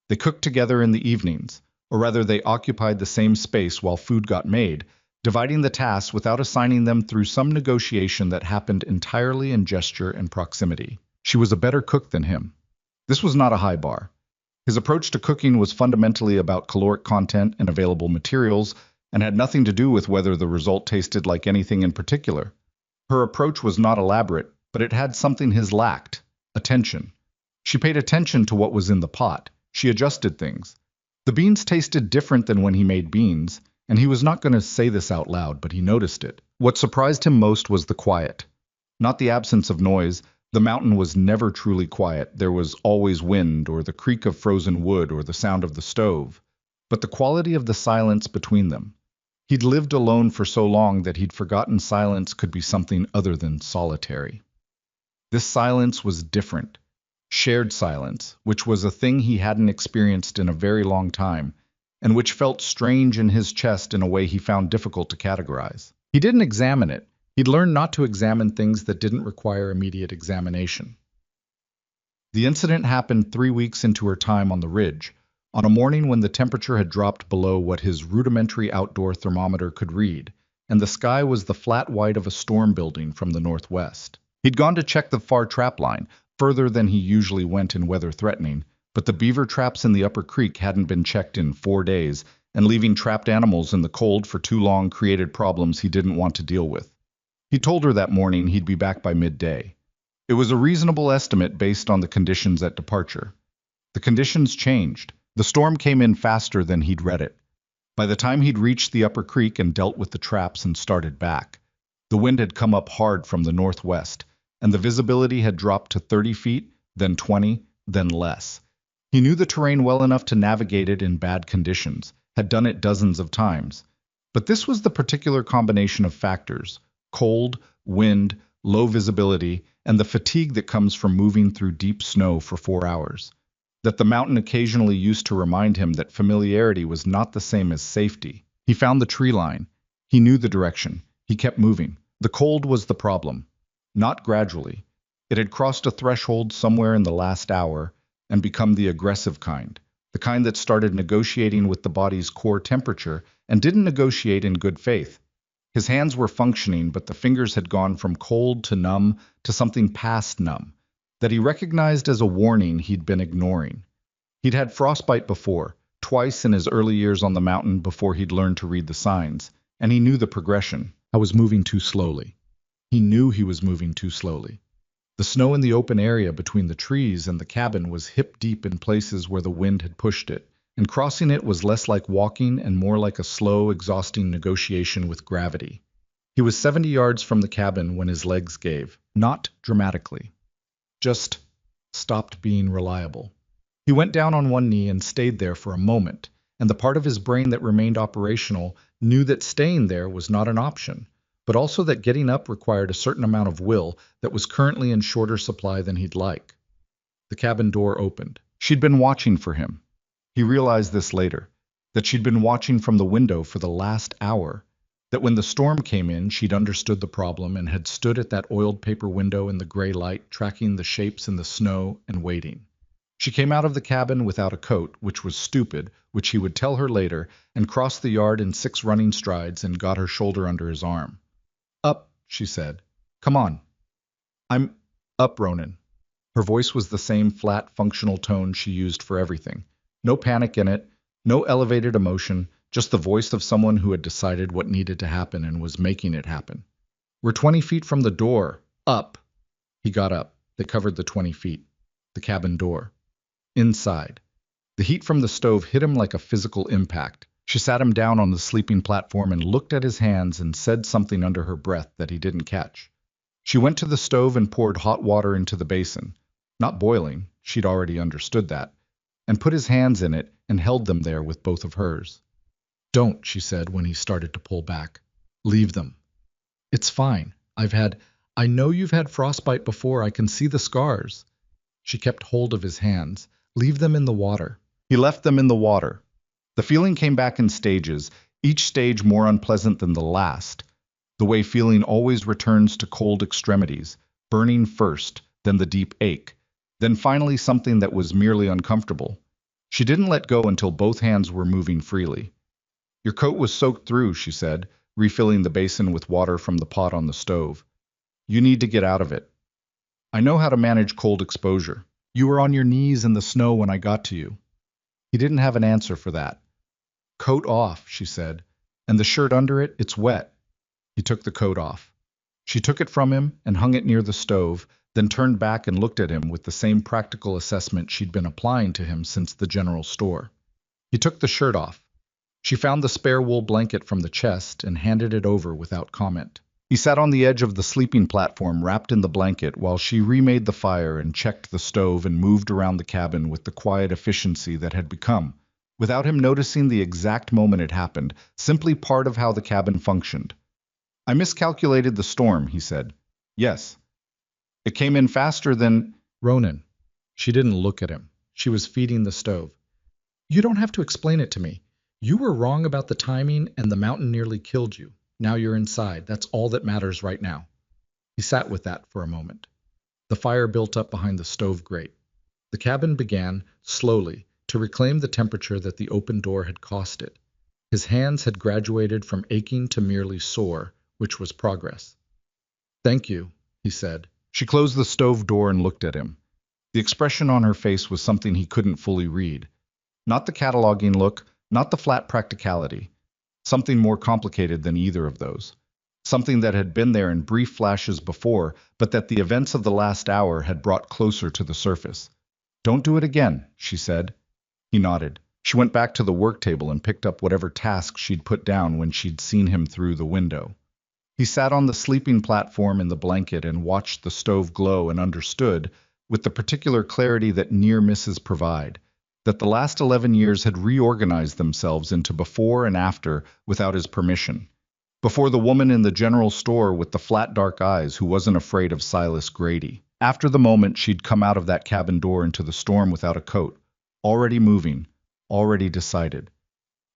They cooked together in the evenings, or rather they occupied the same space while food got made, dividing the tasks without assigning them through some negotiation that happened entirely in gesture and proximity. She was a better cook than him. This was not a high bar. His approach to cooking was fundamentally about caloric content and available materials, and had nothing to do with whether the result tasted like anything in particular. Her approach was not elaborate, but it had something his lacked: attention. She paid attention to what was in the pot. She adjusted things. The beans tasted different than when he made beans, and he was not going to say this out loud, but he noticed it. What surprised him most was the quiet. Not the absence of noise. The mountain was never truly quiet. There was always wind, or the creak of frozen wood, or the sound of the stove. But the quality of the silence between them. He'd lived alone for so long that he'd forgotten silence could be something other than solitary. This silence was different. Shared silence, which was a thing he hadn't experienced in a very long time, and which felt strange in his chest in a way he found difficult to categorize. He didn't examine it. He'd learned not to examine things that didn't require immediate examination. The incident happened 3 weeks into her time on the ridge, on a morning when the temperature had dropped below what his rudimentary outdoor thermometer could read, and the sky was the flat white of a storm building from the northwest. He'd gone to check the far trap line, further than he usually went in weather threatening, but the beaver traps in the upper creek hadn't been checked in 4 days, and leaving trapped animals in the cold for too long created problems he didn't want to deal with. He told her that morning he'd be back by midday. It was a reasonable estimate based on the conditions at departure. The conditions changed. The storm came in faster than he'd read it. By the time he'd reached the upper creek and dealt with the traps and started back, the wind had come up hard from the northwest, and the visibility had dropped to 30 feet, then 20, then less. He knew the terrain well enough to navigate it in bad conditions, had done it dozens of times. But this was the particular combination of factors: cold, wind, low visibility, and the fatigue that comes from moving through deep snow for 4 hours. That the mountain occasionally used to remind him that familiarity was not the same as safety. He found the tree line. He knew the direction. He kept moving. The cold was the problem. Not gradually. It had crossed a threshold somewhere in the last hour and become the aggressive kind, the kind that started negotiating with the body's core temperature and didn't negotiate in good faith. His hands were functioning, but the fingers had gone from cold to numb to something past numb, that he recognized as a warning he'd been ignoring. He'd had frostbite before, twice in his early years on the mountain before he'd learned to read the signs, and he knew the progression. I was moving too slowly. He knew he was moving too slowly. The snow in the open area between the trees and the cabin was hip-deep in places where the wind had pushed it, and crossing it was less like walking and more like a slow, exhausting negotiation with gravity. He was 70 yards from the cabin when his legs gave, not dramatically. Just stopped being reliable. He went down on one knee and stayed there for a moment, and the part of his brain that remained operational knew that staying there was not an option, but also that getting up required a certain amount of will that was currently in shorter supply than he'd like. The cabin door opened. She'd been watching for him. He realized this later, that she'd been watching from the window for the last hour, that when the storm came in, she'd understood the problem and had stood at that oiled paper window in the gray light, tracking the shapes in the snow and waiting. She came out of the cabin without a coat, which was stupid, which he would tell her later, and crossed the yard in 6 running strides and got her shoulder under his arm. "Up," she said. "Come on." "I'm up, Ronan." Her voice was the same flat, functional tone she used for everything. No panic in it, no elevated emotion, just the voice of someone who had decided what needed to happen and was making it happen. "We're 20 feet from the door. Up." He got up. They covered the 20 feet. The cabin door. Inside. The heat from the stove hit him like a physical impact. She sat him down on the sleeping platform and looked at his hands and said something under her breath that he didn't catch. She went to the stove and poured hot water into the basin. Not boiling, she'd already understood that, and put his hands in it and held them there with both of hers. "Don't," she said when he started to pull back. "Leave them." "It's fine. I know you've had frostbite before. I can see the scars." She kept hold of his hands. "Leave them in the water." He left them in the water. The feeling came back in stages, each stage more unpleasant than the last, the way feeling always returns to cold extremities, burning first, then the deep ache, then finally something that was merely uncomfortable. She didn't let go until both hands were moving freely. "Your coat was soaked through," she said, refilling the basin with water from the pot on the stove. "You need to get out of it. I know how to manage cold exposure. You were on your knees in the snow when I got to you." He didn't have an answer for that. Coat off, she said. And the shirt under it, it's wet. He took the coat off. She took it from him and hung it near the stove, then turned back and looked at him with the same practical assessment she'd been applying to him since the general store. He took the shirt off. She found the spare wool blanket from the chest and handed it over without comment. He sat on the edge of the sleeping platform wrapped in the blanket while she remade the fire and checked the stove and moved around the cabin with the quiet efficiency that had become, without him noticing the exact moment it happened, simply part of how the cabin functioned. I miscalculated the storm, he said. Yes. It came in faster than Ronan. She didn't look at him. She was feeding the stove. You don't have to explain it to me. You were wrong about the timing and the mountain nearly killed you. Now you're inside. That's all that matters right now. He sat with that for a moment. The fire built up behind the stove grate. The cabin began, slowly, to reclaim the temperature that the open door had cost it. His hands had graduated from aching to merely sore, which was progress. Thank you, he said. She closed the stove door and looked at him. The expression on her face was something he couldn't fully read. Not the cataloging look, not the flat practicality. Something more complicated than either of those. Something that had been there in brief flashes before, but that the events of the last hour had brought closer to the surface. Don't do it again, she said. He nodded. She went back to the work table and picked up whatever task she'd put down when she'd seen him through the window. He sat on the sleeping platform in the blanket and watched the stove glow and understood, with the particular clarity that near misses provide, that the last 11 years had reorganized themselves into before and after without his permission. Before the woman in the general store with the flat dark eyes who wasn't afraid of Silas Grady. After the moment she'd come out of that cabin door into the storm without a coat, already moving, already decided.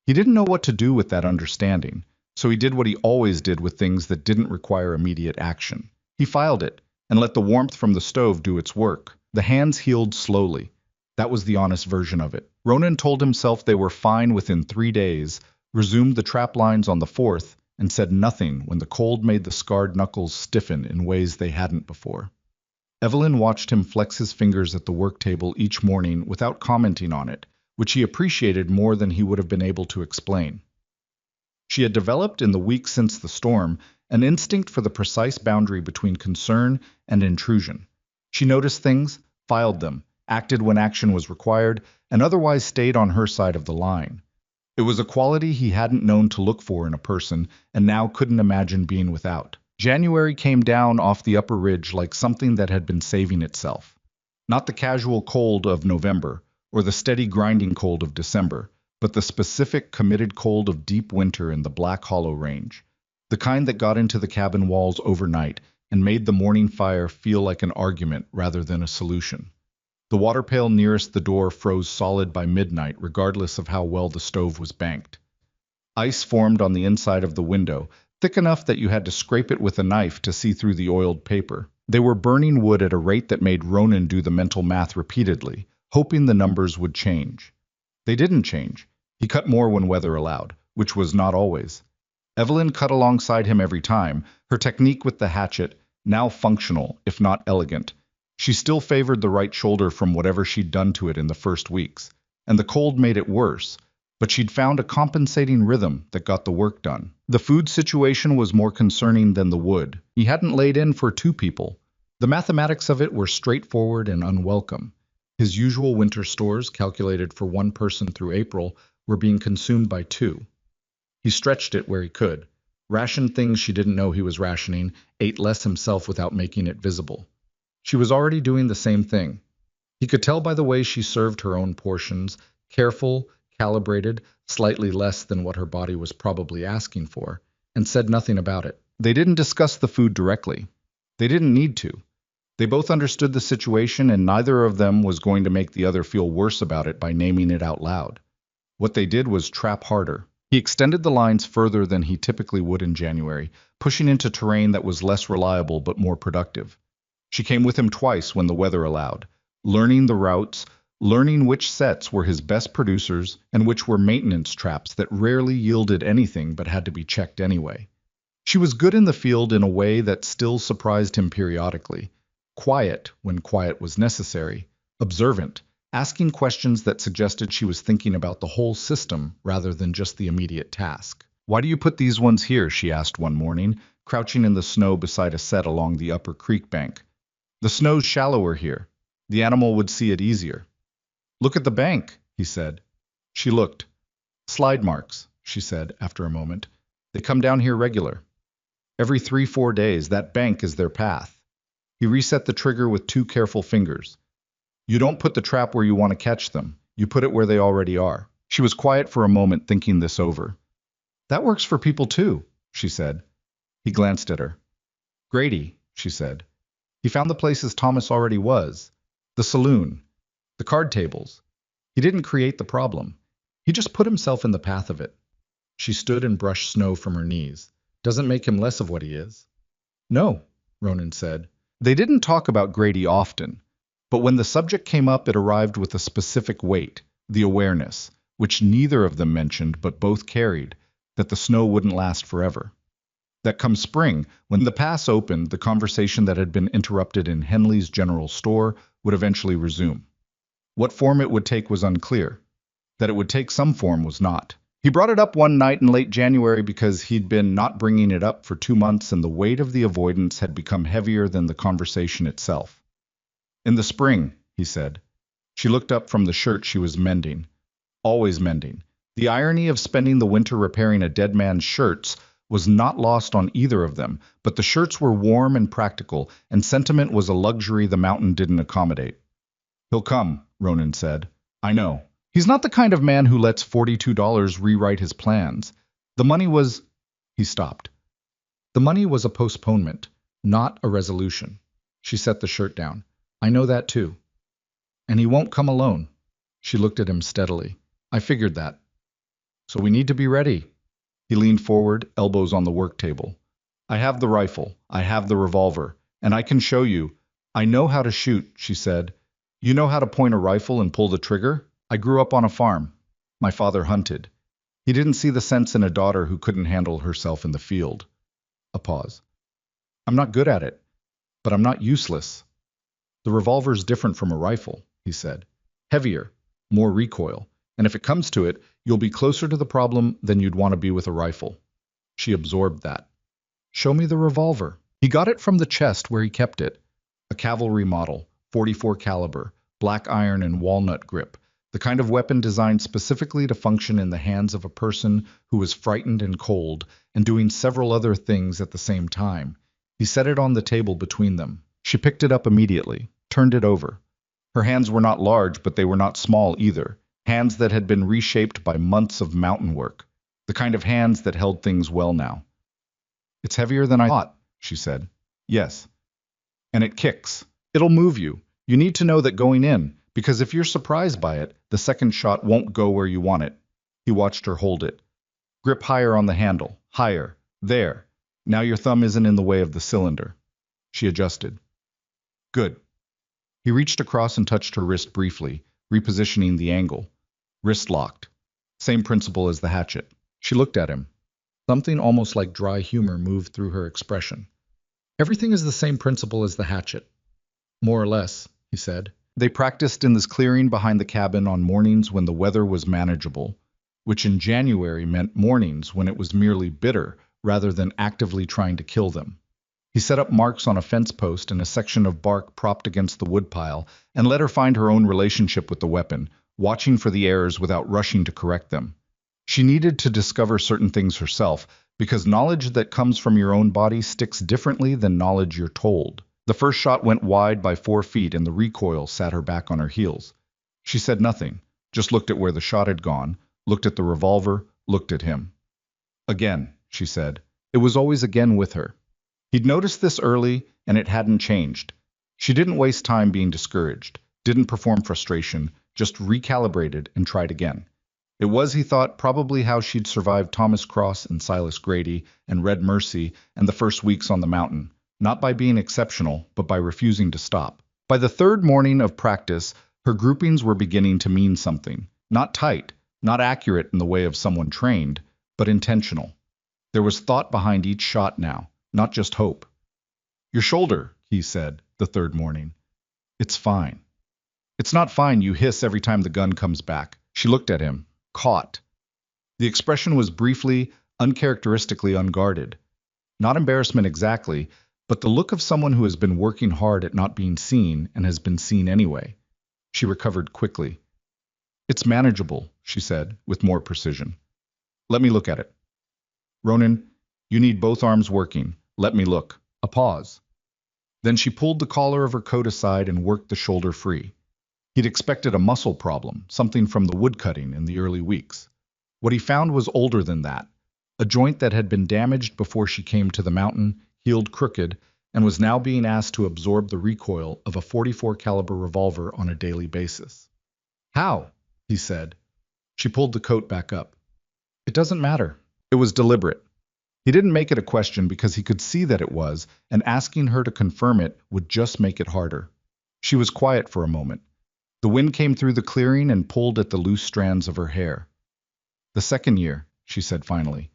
He didn't know what to do with that understanding, so he did what he always did with things that didn't require immediate action. He filed it and let the warmth from the stove do its work. The hands healed slowly. That was the honest version of it. Ronan told himself they were fine within 3 days, resumed the trap lines on the 4th, and said nothing when the cold made the scarred knuckles stiffen in ways they hadn't before. Evelyn watched him flex his fingers at the work table each morning without commenting on it, which he appreciated more than he would have been able to explain. She had developed in the weeks since the storm an instinct for the precise boundary between concern and intrusion. She noticed things, filed them, acted when action was required, and otherwise stayed on her side of the line. It was a quality he hadn't known to look for in a person and now couldn't imagine being without. January came down off the upper ridge like something that had been saving itself. Not the casual cold of November or the steady grinding cold of December, but the specific committed cold of deep winter in the Black Hollow Range, the kind that got into the cabin walls overnight and made the morning fire feel like an argument rather than a solution. The water pail nearest the door froze solid by midnight regardless of how well the stove was banked. Ice formed on the inside of the window, thick enough that you had to scrape it with a knife to see through the oiled paper. They were burning wood at a rate that made Ronan do the mental math repeatedly, hoping the numbers would change. They didn't change. He cut more when weather allowed, which was not always. Evelyn cut alongside him every time, her technique with the hatchet, now functional, if not elegant. She still favored the right shoulder from whatever she'd done to it in the first weeks, and the cold made it worse, but she'd found a compensating rhythm that got the work done. The food situation was more concerning than the wood. He hadn't laid in for 2 people. The mathematics of it were straightforward and unwelcome. His usual winter stores, calculated for 1 person through April, were being consumed by 2. He stretched it where he could, rationed things she didn't know he was rationing, ate less himself without making it visible. She was already doing the same thing. He could tell by the way she served her own portions, careful, calibrated, slightly less than what her body was probably asking for, and said nothing about it. They didn't discuss the food directly. They didn't need to. They both understood the situation, and neither of them was going to make the other feel worse about it by naming it out loud. What they did was trap harder. He extended the lines further than he typically would in January, pushing into terrain that was less reliable but more productive. She came with him twice when the weather allowed, learning the routes, learning which sets were his best producers and which were maintenance traps that rarely yielded anything but had to be checked anyway. She was good in the field in a way that still surprised him periodically. Quiet when quiet was necessary, observant, asking questions that suggested she was thinking about the whole system rather than just the immediate task. "Why do you put these ones here?" she asked one morning, crouching in the snow beside a set along the upper creek bank. "The snow's shallower here. The animal would see it easier." "Look at the bank," he said. She looked. "Slide marks," she said after a moment. "They come down here regular. Every 3-4 days, that bank is their path." He reset the trigger with 2 careful fingers. "You don't put the trap where you want to catch them. You put it where they already are." She was quiet for a moment, thinking this over. "That works for people too," she said. He glanced at her. "Grady," she said. "He found the places Thomas already was. The saloon. The card tables. He didn't create the problem. He just put himself in the path of it." She stood and brushed snow from her knees. "Doesn't make him less of what he is." "No," Ronan said. They didn't talk about Grady often, but when the subject came up, it arrived with a specific weight, the awareness, which neither of them mentioned but both carried, that the snow wouldn't last forever. That come spring, when the pass opened, the conversation that had been interrupted in Henley's general store would eventually resume. What form it would take was unclear. That it would take some form was not. He brought it up one night in late January because he'd been not bringing it up for 2 months, and the weight of the avoidance had become heavier than the conversation itself. "In the spring," he said. She looked up from the shirt she was mending. Always mending. The irony of spending the winter repairing a dead man's shirts was not lost on either of them, but the shirts were warm and practical, and sentiment was a luxury the mountain didn't accommodate. "He'll come," Ronan said. "I know. He's not the kind of man who lets $42 rewrite his plans. The money was—" He stopped. "The money was a postponement, not a resolution." She set the shirt down. "I know that too. And he won't come alone." She looked at him steadily. "I figured that. So we need to be ready." He leaned forward, elbows on the work table. "I have the rifle. I have the revolver. And I can show you. I know how to shoot," she said. "You know how to point a rifle and pull the trigger? I grew up on a farm. My father hunted. He didn't see the sense in a daughter who couldn't handle herself in the field." A pause. "I'm not good at it, but I'm not useless." "The revolver's different from a rifle," he said. "Heavier, more recoil, and if it comes to it, you'll be closer to the problem than you'd want to be with a rifle." She absorbed that. "Show me the revolver." He got it from the chest where he kept it. A cavalry model, .44 caliber, black iron and walnut grip. The kind of weapon designed specifically to function in the hands of a person who was frightened and cold, and doing several other things at the same time. He set it on the table between them. She picked it up immediately, turned it over. Her hands were not large, but they were not small either. Hands that had been reshaped by months of mountain work. The kind of hands that held things well now. "It's heavier than I thought," she said. "Yes. And it kicks. It'll move you. You need to know that going in, because if you're surprised by it, the second shot won't go where you want it." He watched her hold it. "Grip higher on the handle. Higher. There. Now your thumb isn't in the way of the cylinder." She adjusted. "Good." He reached across and touched her wrist briefly, repositioning the angle. Wrist locked. Same principle as the hatchet. She looked at him. Something almost like dry humor moved through her expression. "Everything is the same principle as the hatchet." "More or less," he said. They practiced in this clearing behind the cabin on mornings when the weather was manageable, which in January meant mornings when it was merely bitter rather than actively trying to kill them. He set up marks on a fence post and a section of bark propped against the woodpile, and let her find her own relationship with the weapon, watching for the errors without rushing to correct them. She needed to discover certain things herself, because knowledge that comes from your own body sticks differently than knowledge you're told. The first shot went wide by 4 feet, and the recoil sat her back on her heels. She said nothing, just looked at where the shot had gone, looked at the revolver, looked at him. "Again," she said. It was always again with her. He'd noticed this early, and it hadn't changed. She didn't waste time being discouraged, didn't perform frustration, just recalibrated and tried again. It was, he thought, probably how she'd survived Thomas Cross and Silas Grady and Red Mercy and the first weeks on the mountain. Not by being exceptional, but by refusing to stop. By the 3rd morning of practice, her groupings were beginning to mean something. Not tight, not accurate in the way of someone trained, but intentional. There was thought behind each shot now, not just hope. "Your shoulder," he said, the 3rd morning. "It's fine." It's not fine, you hiss every time the gun comes back. She looked at him. Caught. The expression was briefly, uncharacteristically unguarded. Not embarrassment exactly, but the look of someone who has been working hard at not being seen and has been seen anyway. She recovered quickly. It's manageable, she said, with more precision. Let me look at it. Ronan, you need both arms working. Let me look. A pause. Then she pulled the collar of her coat aside and worked the shoulder free. He'd expected a muscle problem, something from the woodcutting in the early weeks. What he found was older than that, a joint that had been damaged before she came to the mountain, healed crooked, and was now being asked to absorb the recoil of a .44 caliber revolver on a daily basis. How? He said. She pulled the coat back up. It doesn't matter. It was deliberate. He didn't make it a question because he could see that it was, and asking her to confirm it would just make it harder. She was quiet for a moment. The wind came through the clearing and pulled at the loose strands of her hair. The second year, she said finally.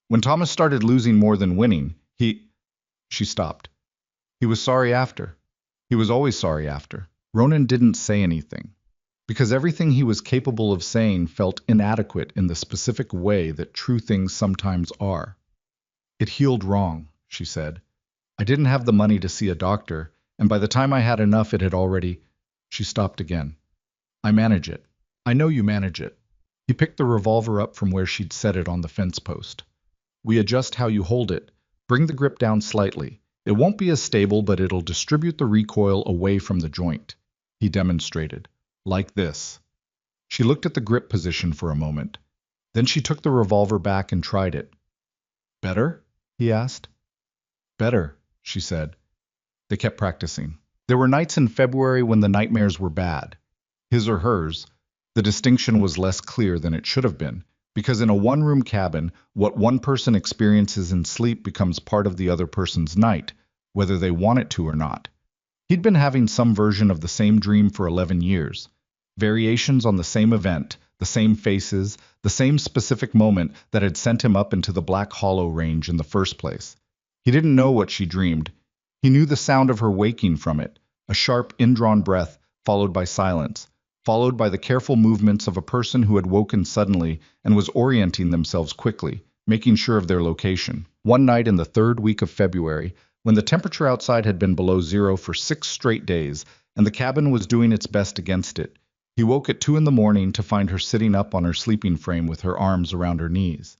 When Thomas started losing more than winning, She stopped. He was sorry after. He was always sorry after. Ronan didn't say anything, because everything he was capable of saying felt inadequate in the specific way that true things sometimes are. It healed wrong, she said. I didn't have the money to see a doctor, and by the time I had enough it had already… She stopped again. I manage it. I know you manage it. He picked the revolver up from where she'd set it on the fence post. We adjust how you hold it. Bring the grip down slightly. It won't be as stable, but it'll distribute the recoil away from the joint. He demonstrated. Like this. She looked at the grip position for a moment. Then she took the revolver back and tried it. Better? He asked. Better, she said. They kept practicing. There were nights in February when the nightmares were bad. His or hers. The distinction was less clear than it should have been, because in a one-room cabin, what one person experiences in sleep becomes part of the other person's night, whether they want it to or not. He'd been having some version of the same dream for 11 years. Variations on the same event, the same faces, the same specific moment that had sent him up into the Black Hollow range in the first place. He didn't know what she dreamed. He knew the sound of her waking from it, a sharp, indrawn breath, followed by silence, followed by the careful movements of a person who had woken suddenly and was orienting themselves quickly, making sure of their location. One night in the third week of February, when the temperature outside had been below zero for 6 straight days, and the cabin was doing its best against it, he woke at 2 in the morning to find her sitting up on her sleeping frame with her arms around her knees.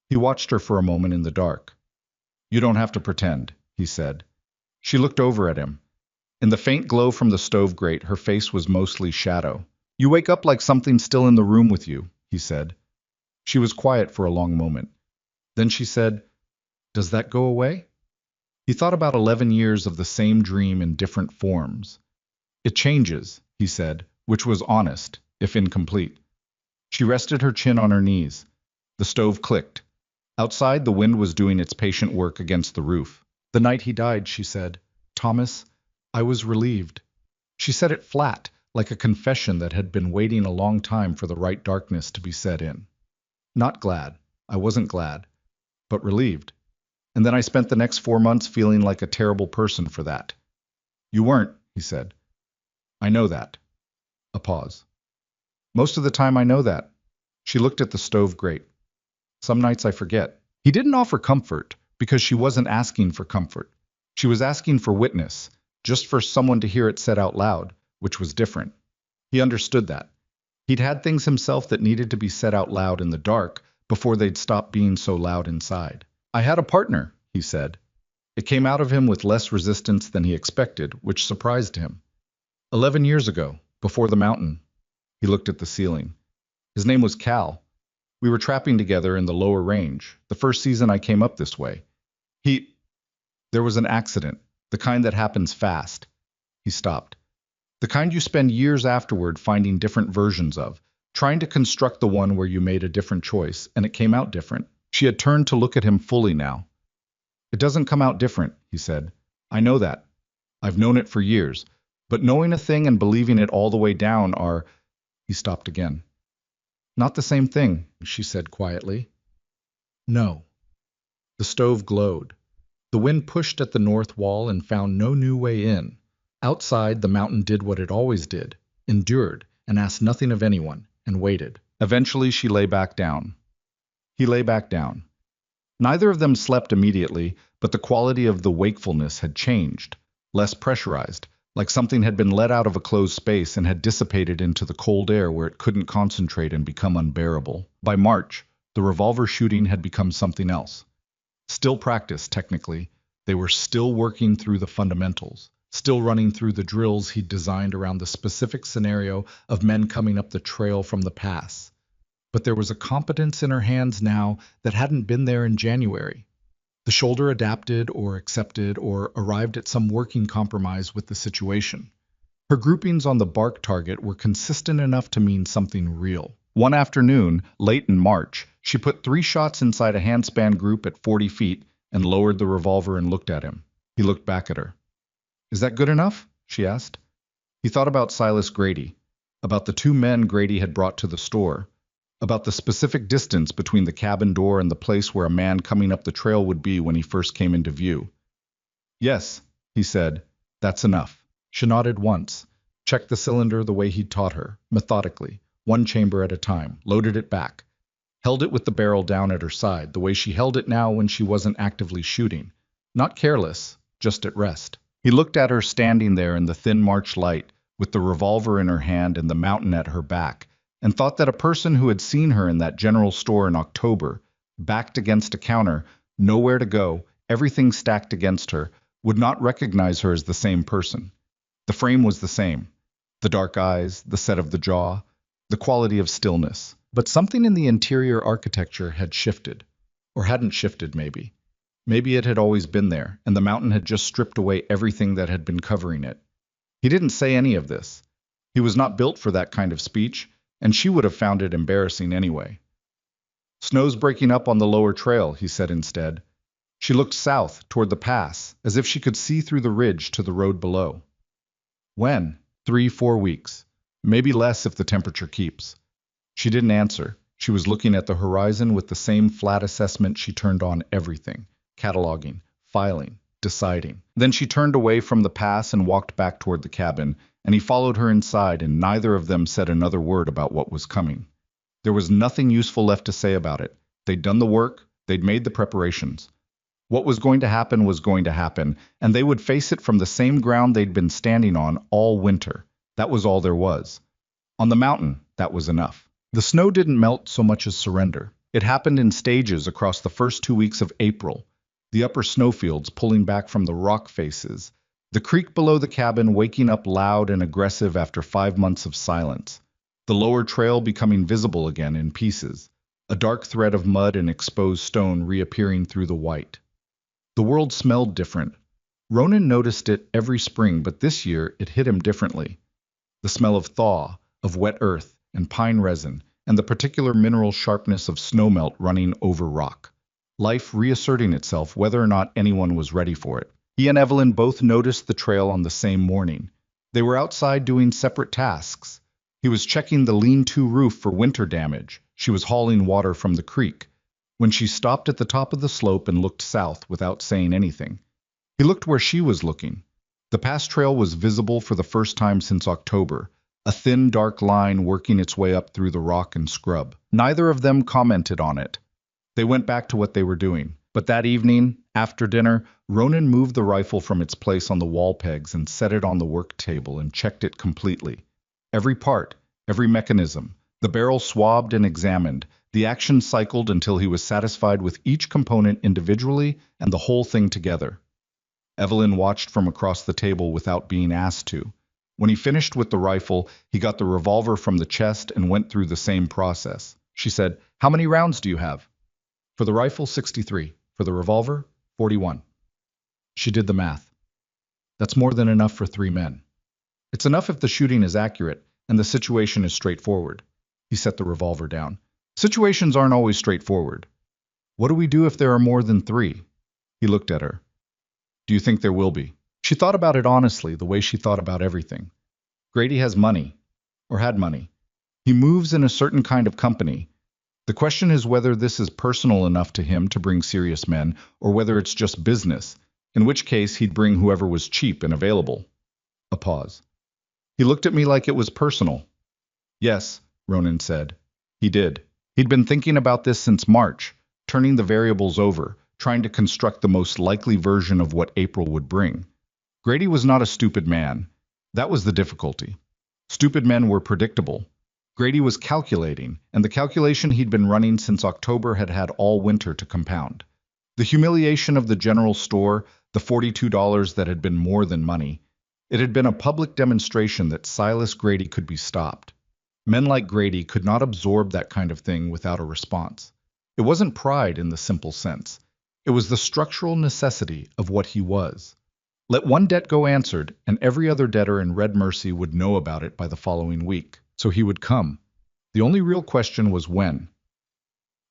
He watched her for a moment in the dark. You don't have to pretend, he said. She looked over at him. In the faint glow from the stove grate, her face was mostly shadow. You wake up like something's still in the room with you, he said. She was quiet for a long moment. Then she said, Does that go away? He thought about 11 years of the same dream in different forms. It changes, he said, which was honest, if incomplete. She rested her chin on her knees. The stove clicked. Outside, the wind was doing its patient work against the roof. The night he died, she said, Thomas, I was relieved. She said it flat, like a confession that had been waiting a long time for the right darkness to be set in. Not glad. I wasn't glad, but relieved. And then I spent the next 4 months feeling like a terrible person for that. You weren't, he said. I know that. A pause. Most of the time I know that. She looked at the stove grate. Some nights I forget. He didn't offer comfort, because she wasn't asking for comfort. She was asking for witness, just for someone to hear it said out loud, which was different. He understood that. He'd had things himself that needed to be said out loud in the dark before they'd stop being so loud inside. I had a partner, he said. It came out of him with less resistance than he expected, which surprised him. 11 years ago, before the mountain. He looked at the ceiling. His name was Cal. We were trapping together in the lower range, the first season I came up this way. There was an accident, the kind that happens fast. He stopped. The kind you spend years afterward finding different versions of, trying to construct the one where you made a different choice, and it came out different. She had turned to look at him fully now. It doesn't come out different, he said. I know that. I've known it for years. But knowing a thing and believing it all the way down are… He stopped again. Not the same thing, she said quietly. No. The stove glowed. The wind pushed at the north wall and found no new way in. Outside, the mountain did what it always did. endured, and asked nothing of anyone, and waited. Eventually she lay back down. He lay back down. Neither of them slept immediately, but the quality of the wakefulness had changed, less pressurized, like something had been let out of a closed space and had dissipated into the cold air where it couldn't concentrate and become unbearable. By March, the revolver shooting had become something else. Still practice, technically. They were still working through the fundamentals, still running through the drills he'd designed around the specific scenario of men coming up the trail from the pass. But there was a competence in her hands now that hadn't been there in January. The shoulder adapted or accepted or arrived at some working compromise with the situation. Her groupings on the bark target were consistent enough to mean something real. One afternoon, late in March, she put 3 shots inside a handspan group at 40 feet and lowered the revolver and looked at him. He looked back at her. "Is that good enough?" she asked. He thought about Silas Grady, about the 2 men Grady had brought to the store, about the specific distance between the cabin door and the place where a man coming up the trail would be when he first came into view. "Yes," he said, "that's enough." She nodded once, checked the cylinder the way he'd taught her, methodically, 1 chamber at a time, loaded it back, held it with the barrel down at her side, the way she held it now when she wasn't actively shooting. Not careless, just at rest. He looked at her standing there in the thin March light, with the revolver in her hand and the mountain at her back, and thought that a person who had seen her in that general store in October, backed against a counter, nowhere to go, everything stacked against her, would not recognize her as the same person. The frame was the same. The dark eyes, the set of the jaw, the quality of stillness. But something in the interior architecture had shifted. Or hadn't shifted, maybe. Maybe it had always been there, and the mountain had just stripped away everything that had been covering it. He didn't say any of this. He was not built for that kind of speech, and she would have found it embarrassing anyway. "Snow's breaking up on the lower trail," he said instead. She looked south, toward the pass, as if she could see through the ridge to the road below. "When?" 3-4 weeks. Maybe less if the temperature keeps. She didn't answer. She was looking at the horizon with the same flat assessment she turned on everything, cataloging, filing, deciding. Then she turned away from the pass and walked back toward the cabin, and he followed her inside, and neither of them said another word about what was coming. There was nothing useful left to say about it. They'd done the work, they'd made the preparations. What was going to happen, and they would face it from the same ground they'd been standing on all winter. That was all there was. On the mountain, that was enough. The snow didn't melt so much as surrender. It happened in stages across the first 2 weeks of April, the upper snowfields pulling back from the rock faces, the creek below the cabin waking up loud and aggressive after 5 months of silence, the lower trail becoming visible again in pieces, a dark thread of mud and exposed stone reappearing through the white. The world smelled different. Ronan noticed it every spring, but this year it hit him differently. The smell of thaw, of wet earth and pine resin, and the particular mineral sharpness of snowmelt running over rock. Life reasserting itself whether or not anyone was ready for it. He and Evelyn both noticed the trail on the same morning. They were outside doing separate tasks. He was checking the lean-to roof for winter damage. She was hauling water from the creek. When she stopped at the top of the slope and looked south without saying anything. He looked where she was looking. The pass trail was visible for the first time since October, a thin dark line working its way up through the rock and scrub. Neither of them commented on it. They went back to what they were doing. But that evening, after dinner, Ronan moved the rifle from its place on the wall pegs and set it on the work table and checked it completely. Every part, every mechanism, the barrel swabbed and examined, the action cycled until he was satisfied with each component individually and the whole thing together. Evelyn watched from across the table without being asked to. When he finished with the rifle, he got the revolver from the chest and went through the same process. She said, "How many rounds do you have?" "For the rifle, 63. For the revolver, 41. She did the math. "That's more than enough for 3 men. It's enough if the shooting is accurate and the situation is straightforward." He set the revolver down. "Situations aren't always straightforward. What do we do if there are more than 3? He looked at her. "Do you think there will be?" She thought about it honestly, the way she thought about everything. Grady has money, or had money. He moves in a certain kind of company. The question is whether this is personal enough to him to bring serious men, or whether it's just business, in which case he'd bring whoever was cheap and available. A pause. He looked at me like it was personal. Yes, Ronan said. He did. He'd been thinking about this since March, turning the variables over, trying to construct the most likely version of what April would bring. Grady was not a stupid man. That was the difficulty. Stupid men were predictable. Grady was calculating, and the calculation he'd been running since October had had all winter to compound. The humiliation of the general store, the $42 that had been more than money. It had been a public demonstration that Silas Grady could be stopped. Men like Grady could not absorb that kind of thing without a response. It wasn't pride in the simple sense. It was the structural necessity of what he was. Let one debt go answered, and every other debtor in Red Mercy would know about it by the following week. So he would come. The only real question was when.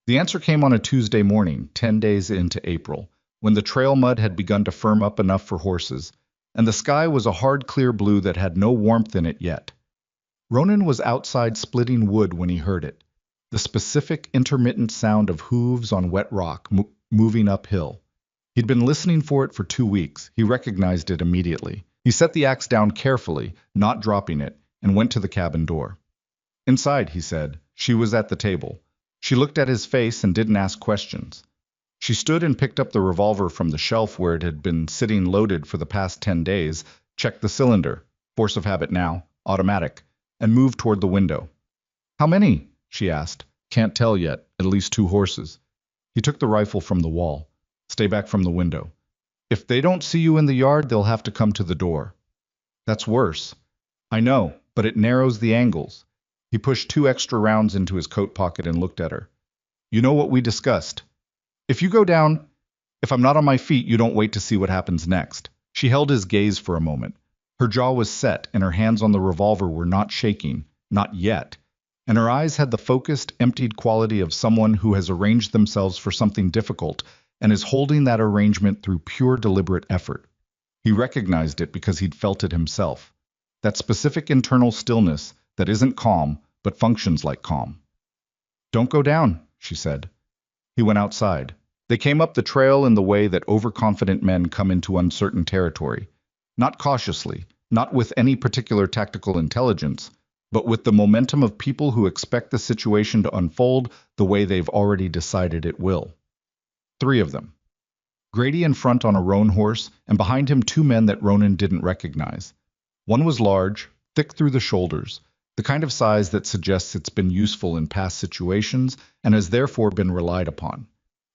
The answer came on a Tuesday morning, 10 days into April, when the trail mud had begun to firm up enough for horses, and the sky was a hard clear blue that had no warmth in it yet. Ronan was outside splitting wood when he heard it, the specific intermittent sound of hooves on wet rock moving uphill. He'd been listening for it for 2 weeks. He recognized it immediately. He set the axe down carefully, not dropping it, and went to the cabin door. Inside, he said. She was at the table. She looked at his face and didn't ask questions. She stood and picked up the revolver from the shelf where it had been sitting loaded for the past 10 days, checked the cylinder, force of habit now, automatic, and moved toward the window. How many? She asked. Can't tell yet, at least 2 horses. He took the rifle from the wall. Stay back from the window. If they don't see you in the yard, they'll have to come to the door. That's worse. I know, but it narrows the angles. He pushed 2 extra rounds into his coat pocket and looked at her. You know what we discussed. If you go down, if I'm not on my feet, you don't wait to see what happens next. She held his gaze for a moment. Her jaw was set, and her hands on the revolver were not shaking, not yet. And her eyes had the focused, emptied quality of someone who has arranged themselves for something difficult and is holding that arrangement through pure deliberate effort. He recognized it because he'd felt it himself. That specific internal stillness that isn't calm, but functions like calm. Don't go down, she said. He went outside. They came up the trail in the way that overconfident men come into uncertain territory. Not cautiously, not with any particular tactical intelligence, but with the momentum of people who expect the situation to unfold the way they've already decided it will. 3 of them. Grady in front on a roan horse, and behind him 2 men that Ronan didn't recognize. One was large, thick through the shoulders, the kind of size that suggests it's been useful in past situations and has therefore been relied upon.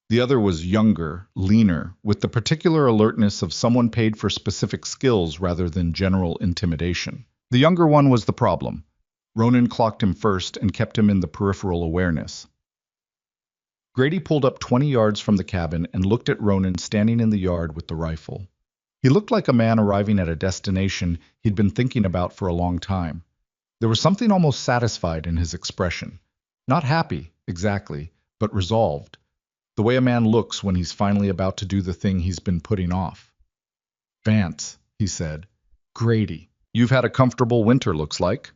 The other was younger, leaner, with the particular alertness of someone paid for specific skills rather than general intimidation. The younger one was the problem. Ronan clocked him first and kept him in the peripheral awareness. Grady pulled up 20 yards from the cabin and looked at Ronan standing in the yard with the rifle. He looked like a man arriving at a destination he'd been thinking about for a long time. There was something almost satisfied in his expression. Not happy, exactly, but resolved. The way a man looks when he's finally about to do the thing he's been putting off. Vance, he said. Grady, you've had a comfortable winter, looks like.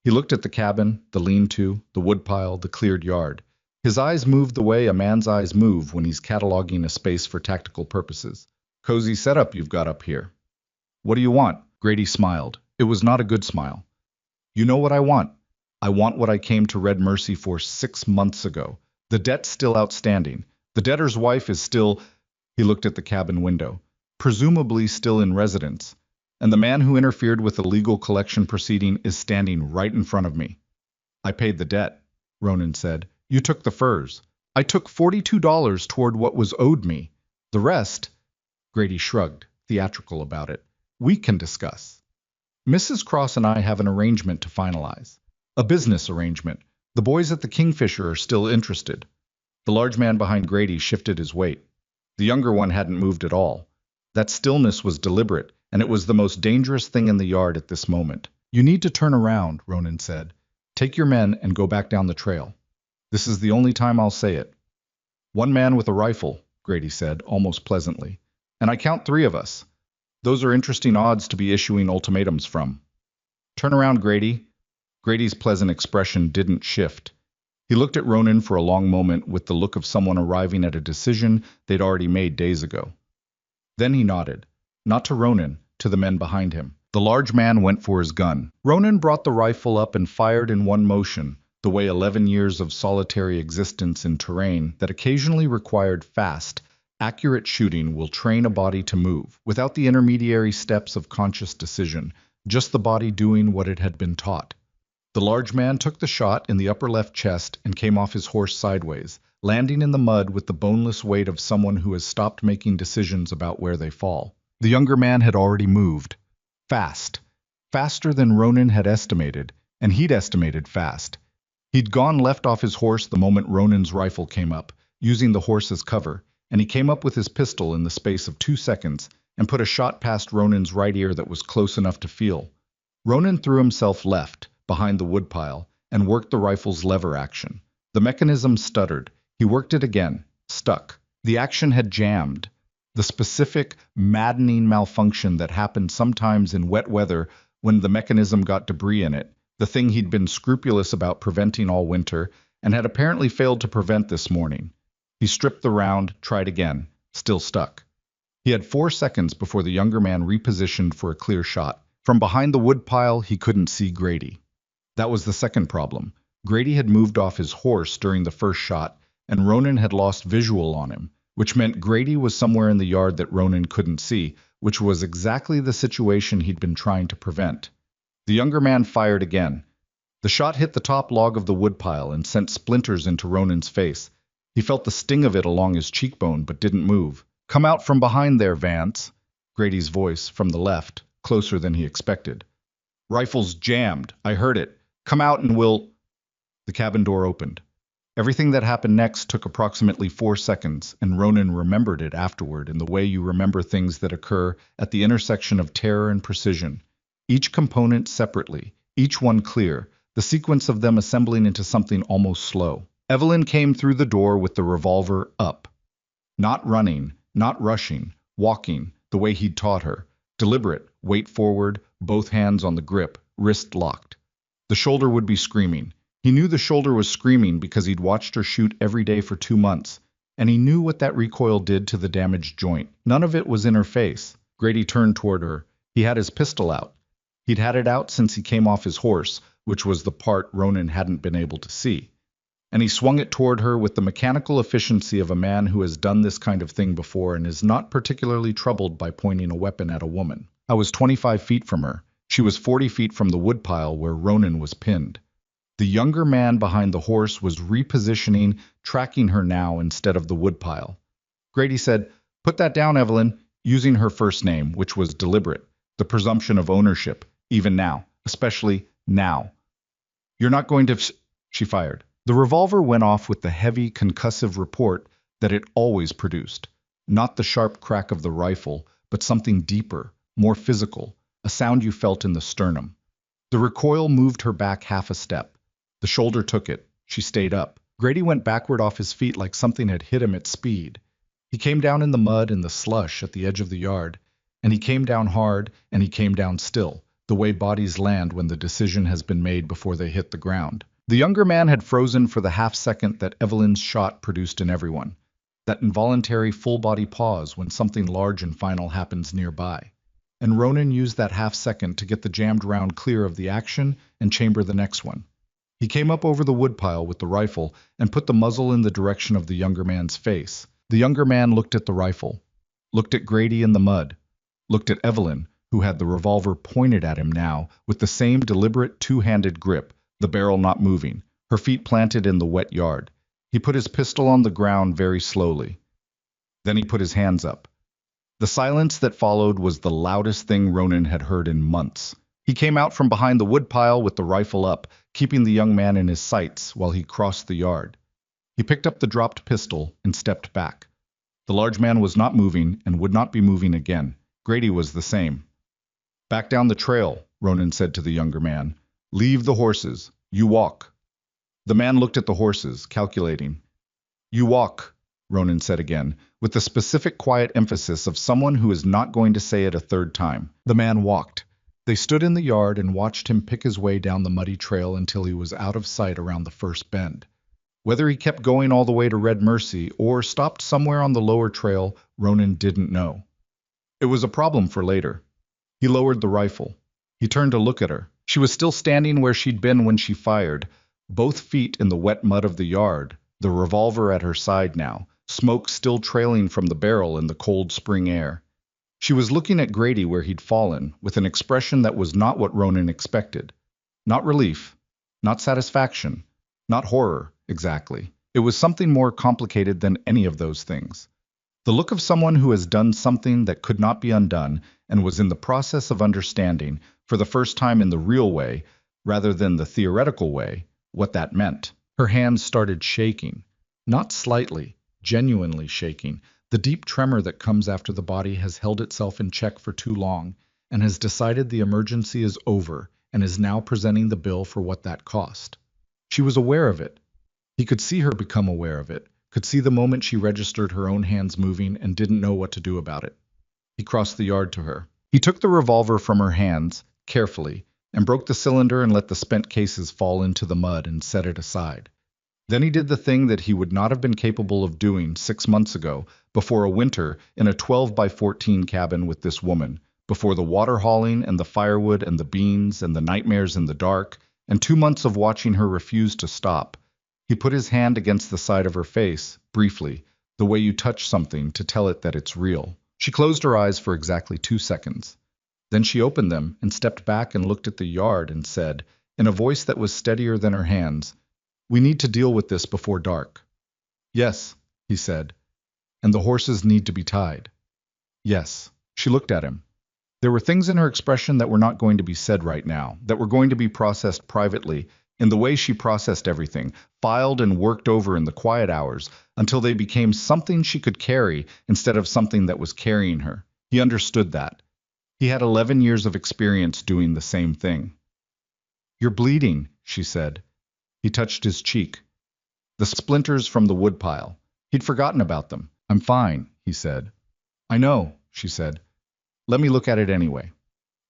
He looked at the cabin, the lean-to, the woodpile, the cleared yard. His eyes moved the way a man's eyes move when he's cataloging a space for tactical purposes. Cozy setup you've got up here. What do you want? Grady smiled. It was not a good smile. You know what I want. I want what I came to Red Mercy for 6 months ago. The debt's still outstanding. The debtor's wife is still, he looked at the cabin window, presumably still in residence. And the man who interfered with the legal collection proceeding is standing right in front of me. I paid the debt, Ronan said. You took the furs. I took $42 toward what was owed me. The rest, Grady shrugged, theatrical about it, we can discuss. Mrs. Cross and I have an arrangement to finalize. A business arrangement. The boys at the Kingfisher are still interested. The large man behind Grady shifted his weight. The younger one hadn't moved at all. That stillness was deliberate, and it was the most dangerous thing in the yard at this moment. You need to turn around, Ronan said. Take your men and go back down the trail. This is the only time I'll say it. 1 man with a rifle, Grady said, almost pleasantly. And I count 3 of us. Those are interesting odds to be issuing ultimatums from. Turn around, Grady. Grady's pleasant expression didn't shift. He looked at Ronan for a long moment with the look of someone arriving at a decision they'd already made days ago. Then he nodded, not to Ronan, to the men behind him. The large man went for his gun. Ronan brought the rifle up and fired in one motion, the way 11 years of solitary existence in terrain that occasionally required fast, accurate shooting will train a body to move, without the intermediary steps of conscious decision, just the body doing what it had been taught. The large man took the shot in the upper left chest and came off his horse sideways, landing in the mud with the boneless weight of someone who has stopped making decisions about where they fall. The younger man had already moved. Fast. Faster than Ronan had estimated, and he'd estimated fast. He'd gone left off his horse the moment Ronan's rifle came up, using the horse as cover, and he came up with his pistol in the space of 2 seconds and put a shot past Ronan's right ear that was close enough to feel. Ronan threw himself left, behind the woodpile, and worked the rifle's lever action. The mechanism stuttered. He worked it again. Stuck. The action had jammed. The specific, maddening malfunction that happened sometimes in wet weather when the mechanism got debris in it, the thing he'd been scrupulous about preventing all winter, and had apparently failed to prevent this morning. He stripped the round, tried again, still stuck. He had 4 seconds before the younger man repositioned for a clear shot. From behind the woodpile, he couldn't see Grady. That was the second problem. Grady had moved off his horse during the first shot, and Ronan had lost visual on him, which meant Grady was somewhere in the yard that Ronan couldn't see, which was exactly the situation he'd been trying to prevent. The younger man fired again. The shot hit the top log of the woodpile and sent splinters into Ronan's face. He felt the sting of it along his cheekbone, but didn't move. "Come out from behind there, Vance," Grady's voice, from the left, closer than he expected. "Rifle's jammed. I heard it. Come out and we'll—" The cabin door opened. Everything that happened next took approximately 4 seconds, and Ronan remembered it afterward in the way you remember things that occur at the intersection of terror and precision. Each component separately, each one clear, the sequence of them assembling into something almost slow. Evelyn came through the door with the revolver up. Not running, not rushing, walking, the way he'd taught her. Deliberate, weight forward, both hands on the grip, wrist locked. The shoulder would be screaming. He knew the shoulder was screaming because he'd watched her shoot every day for 2 months, and he knew what that recoil did to the damaged joint. None of it was in her face. Grady turned toward her. He had his pistol out. He'd had it out since he came off his horse, which was the part Ronan hadn't been able to see. And he swung it toward her with the mechanical efficiency of a man who has done this kind of thing before and is not particularly troubled by pointing a weapon at a woman. I was 25 feet from her. She was 40 feet from the woodpile where Ronan was pinned. The younger man behind the horse was repositioning, tracking her now instead of the woodpile. Grady said, "Put that down, Evelyn," using her first name, which was deliberate, the presumption of ownership, even now, especially now. "You're not going to—" She fired. The revolver went off with the heavy, concussive report that it always produced. Not the sharp crack of the rifle, but something deeper, more physical, a sound you felt in the sternum. The recoil moved her back half a step. The shoulder took it. She stayed up. Grady went backward off his feet like something had hit him at speed. He came down in the mud and the slush at the edge of the yard, and he came down hard, and he came down still, the way bodies land when the decision has been made before they hit the ground. The younger man had frozen for the half second that Evelyn's shot produced in everyone, that involuntary full-body pause when something large and final happens nearby. And Ronan used that half second to get the jammed round clear of the action and chamber the next one. He came up over the woodpile with the rifle and put the muzzle in the direction of the younger man's face. The younger man looked at the rifle, looked at Grady in the mud, looked at Evelyn, who had the revolver pointed at him now with the same deliberate two-handed grip, the barrel not moving, her feet planted in the wet yard. He put his pistol on the ground very slowly. Then he put his hands up. The silence that followed was the loudest thing Ronan had heard in months. He came out from behind the woodpile with the rifle up, keeping the young man in his sights while he crossed the yard. He picked up the dropped pistol and stepped back. The large man was not moving and would not be moving again. Grady was the same. "Back down the trail," Ronan said to the younger man. "Leave the horses. You walk." The man looked at the horses, calculating. "You walk," Ronan said again, with the specific quiet emphasis of someone who is not going to say it a third time. The man walked. They stood in the yard and watched him pick his way down the muddy trail until he was out of sight around the first bend. Whether he kept going all the way to Red Mercy or stopped somewhere on the lower trail, Ronan didn't know. It was a problem for later. He lowered the rifle. He turned to look at her. She was still standing where she'd been when she fired, both feet in the wet mud of the yard, the revolver at her side now, smoke still trailing from the barrel in the cold spring air. She was looking at Grady where he'd fallen, with an expression that was not what Ronan expected. Not relief, not satisfaction, not horror, exactly. It was something more complicated than any of those things. The look of someone who has done something that could not be undone and was in the process of understanding, for the first time in the real way, rather than the theoretical way, what that meant. Her hands started shaking. Not slightly, genuinely shaking. The deep tremor that comes after the body has held itself in check for too long and has decided the emergency is over and is now presenting the bill for what that cost. She was aware of it. He could see her become aware of it, could see the moment she registered her own hands moving and didn't know what to do about it. He crossed the yard to her. He took the revolver from her hands, carefully, and broke the cylinder and let the spent cases fall into the mud and set it aside. Then he did the thing that he would not have been capable of doing 6 months ago, before a winter in a 12 by 14 cabin with this woman, before the water hauling and the firewood and the beans and the nightmares in the dark, and 2 months of watching her refuse to stop. He put his hand against the side of her face, briefly, the way you touch something to tell it that it's real. She closed her eyes for exactly 2 seconds. Then she opened them and stepped back and looked at the yard and said, in a voice that was steadier than her hands, "We need to deal with this before dark." "Yes," he said. "And the horses need to be tied." "Yes." She looked at him. There were things in her expression that were not going to be said right now, that were going to be processed privately, in the way she processed everything, filed and worked over in the quiet hours, until they became something she could carry instead of something that was carrying her. He understood that. He had 11 years of experience doing the same thing. "You're bleeding," she said. He touched his cheek. The splinters from the woodpile. He'd forgotten about them. "I'm fine," he said. "I know," she said. "Let me look at it anyway."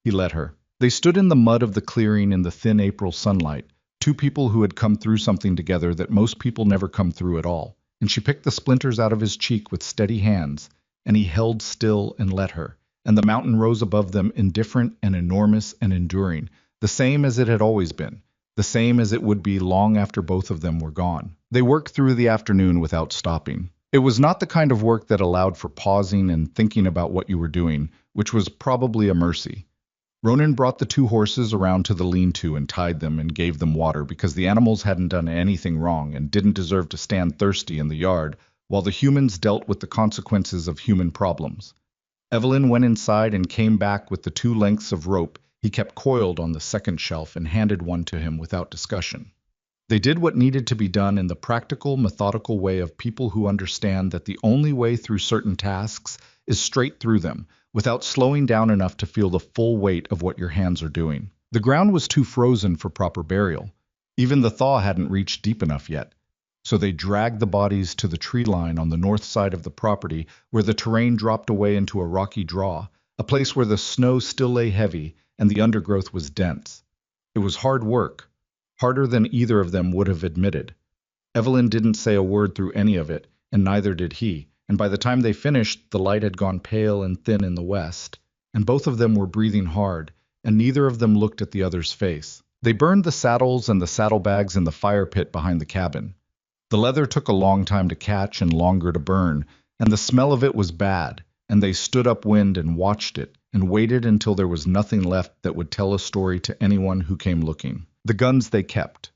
He let her. They stood in the mud of the clearing in the thin April sunlight, 2 people who had come through something together that most people never come through at all, and she picked the splinters out of his cheek with steady hands, and he held still and let her, and the mountain rose above them indifferent and enormous and enduring, the same as it had always been, the same as it would be long after both of them were gone. They worked through the afternoon without stopping. It was not the kind of work that allowed for pausing and thinking about what you were doing, which was probably a mercy. Ronan brought the 2 horses around to the lean-to and tied them and gave them water because the animals hadn't done anything wrong and didn't deserve to stand thirsty in the yard while the humans dealt with the consequences of human problems. Evelyn went inside and came back with the 2 lengths of rope he kept coiled on the second shelf and handed one to him without discussion. They did what needed to be done in the practical, methodical way of people who understand that the only way through certain tasks is straight through them, without slowing down enough to feel the full weight of what your hands are doing. The ground was too frozen for proper burial. Even the thaw hadn't reached deep enough yet. So they dragged the bodies to the tree line on the north side of the property where the terrain dropped away into a rocky draw, a place where the snow still lay heavy and the undergrowth was dense. It was hard work, harder than either of them would have admitted. Evelyn didn't say a word through any of it, and neither did he. And by the time they finished, the light had gone pale and thin in the west, and both of them were breathing hard, and neither of them looked at the other's face. They burned the saddles and the saddlebags in the fire pit behind the cabin. The leather took a long time to catch and longer to burn, and the smell of it was bad, and they stood upwind and watched it, and waited until there was nothing left that would tell a story to anyone who came looking. The guns they kept.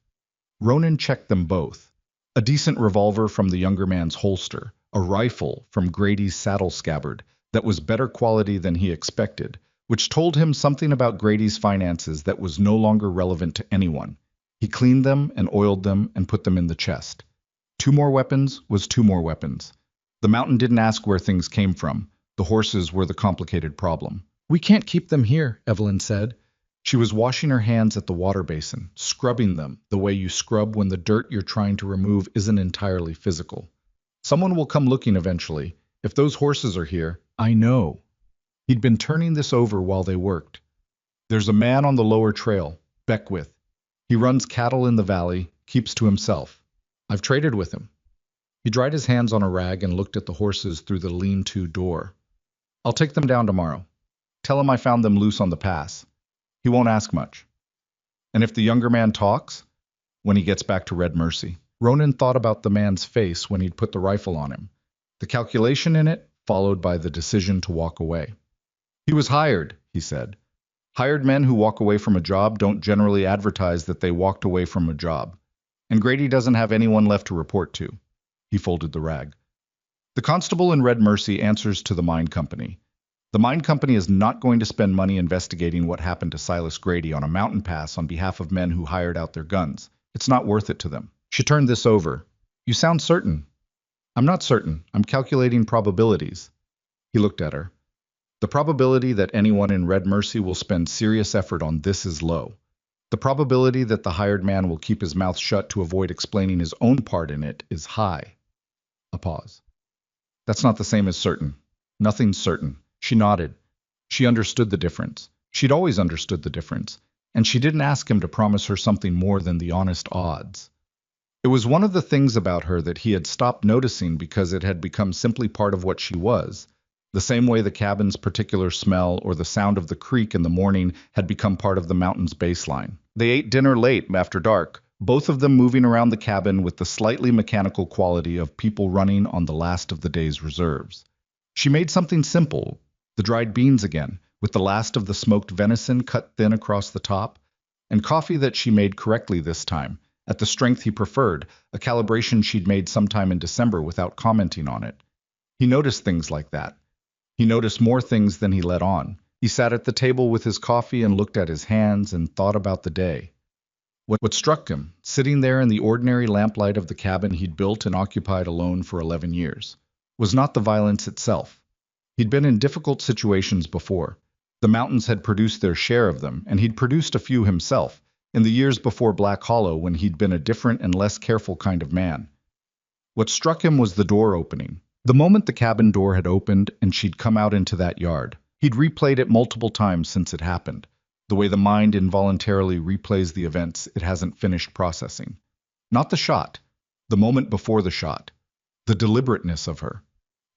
Ronan checked them both. A decent revolver from the younger man's holster, a rifle from Grady's saddle scabbard that was better quality than he expected, which told him something about Grady's finances that was no longer relevant to anyone. He cleaned them and oiled them and put them in the chest. 2 more weapons was 2 more weapons. The mountain didn't ask where things came from. The horses were the complicated problem. "We can't keep them here," Evelyn said. She was washing her hands at the water basin, scrubbing them the way you scrub when the dirt you're trying to remove isn't entirely physical. "Someone will come looking eventually. If those horses are here, I know." He'd been turning this over while they worked. "There's a man on the lower trail, Beckwith. He runs cattle in the valley, keeps to himself. I've traded with him." He dried his hands on a rag and looked at the horses through the lean-to door. "I'll take them down tomorrow. Tell him I found them loose on the pass. He won't ask much. And if the younger man talks, when he gets back to Red Mercy. Ronan thought about the man's face when he'd put the rifle on him, the calculation in it, followed by the decision to walk away. He was hired, he said. Hired men who walk away from a job don't generally advertise that they walked away from a job. And Grady doesn't have anyone left to report to. He folded the rag. The constable in Red Mercy answers to the mine company. The mine company is not going to spend money investigating what happened to Silas Grady on a mountain pass on behalf of men who hired out their guns. It's not worth it to them. She turned this over. You sound certain. I'm not certain. I'm calculating probabilities. He looked at her. The probability that anyone in Red Mercy will spend serious effort on this is low. The probability that the hired man will keep his mouth shut to avoid explaining his own part in it is high. A pause. That's not the same as certain. Nothing's certain. She nodded. She understood the difference. She'd always understood the difference, and she didn't ask him to promise her something more than the honest odds. It was one of the things about her that he had stopped noticing because it had become simply part of what she was, the same way the cabin's particular smell or the sound of the creek in the morning had become part of the mountain's baseline. They ate dinner late after dark, both of them moving around the cabin with the slightly mechanical quality of people running on the last of the day's reserves. She made something simple, the dried beans again, with the last of the smoked venison cut thin across the top, and coffee that she made correctly this time, at the strength he preferred, a calibration she'd made sometime in December without commenting on it. He noticed things like that. He noticed more things than he let on. He sat at the table with his coffee and looked at his hands and thought about the day. What struck him, sitting there in the ordinary lamplight of the cabin he'd built and occupied alone for 11 years, was not the violence itself. He'd been in difficult situations before. The mountains had produced their share of them, and he'd produced a few himself, in the years before Black Hollow when he'd been a different and less careful kind of man. What struck him was the door opening. The moment the cabin door had opened and she'd come out into that yard, he'd replayed it multiple times since it happened, the way the mind involuntarily replays the events it hasn't finished processing. Not the shot, the moment before the shot, the deliberateness of her.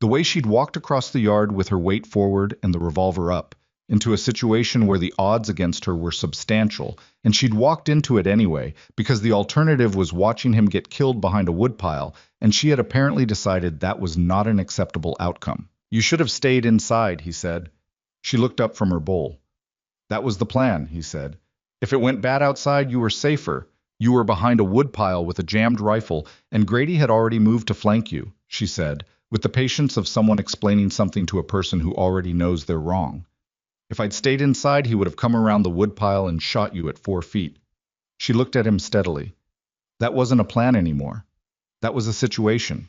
The way she'd walked across the yard with her weight forward and the revolver up, into a situation where the odds against her were substantial, and she'd walked into it anyway, because the alternative was watching him get killed behind a woodpile, and she had apparently decided that was not an acceptable outcome. You should have stayed inside, he said. She looked up from her bowl. That was the plan, he said. If it went bad outside, you were safer. You were behind a woodpile with a jammed rifle, and Grady had already moved to flank you, she said, with the patience of someone explaining something to a person who already knows they're wrong. If I'd stayed inside, he would have come around the woodpile and shot you at 4 feet. She looked at him steadily. That wasn't a plan anymore. That was a situation.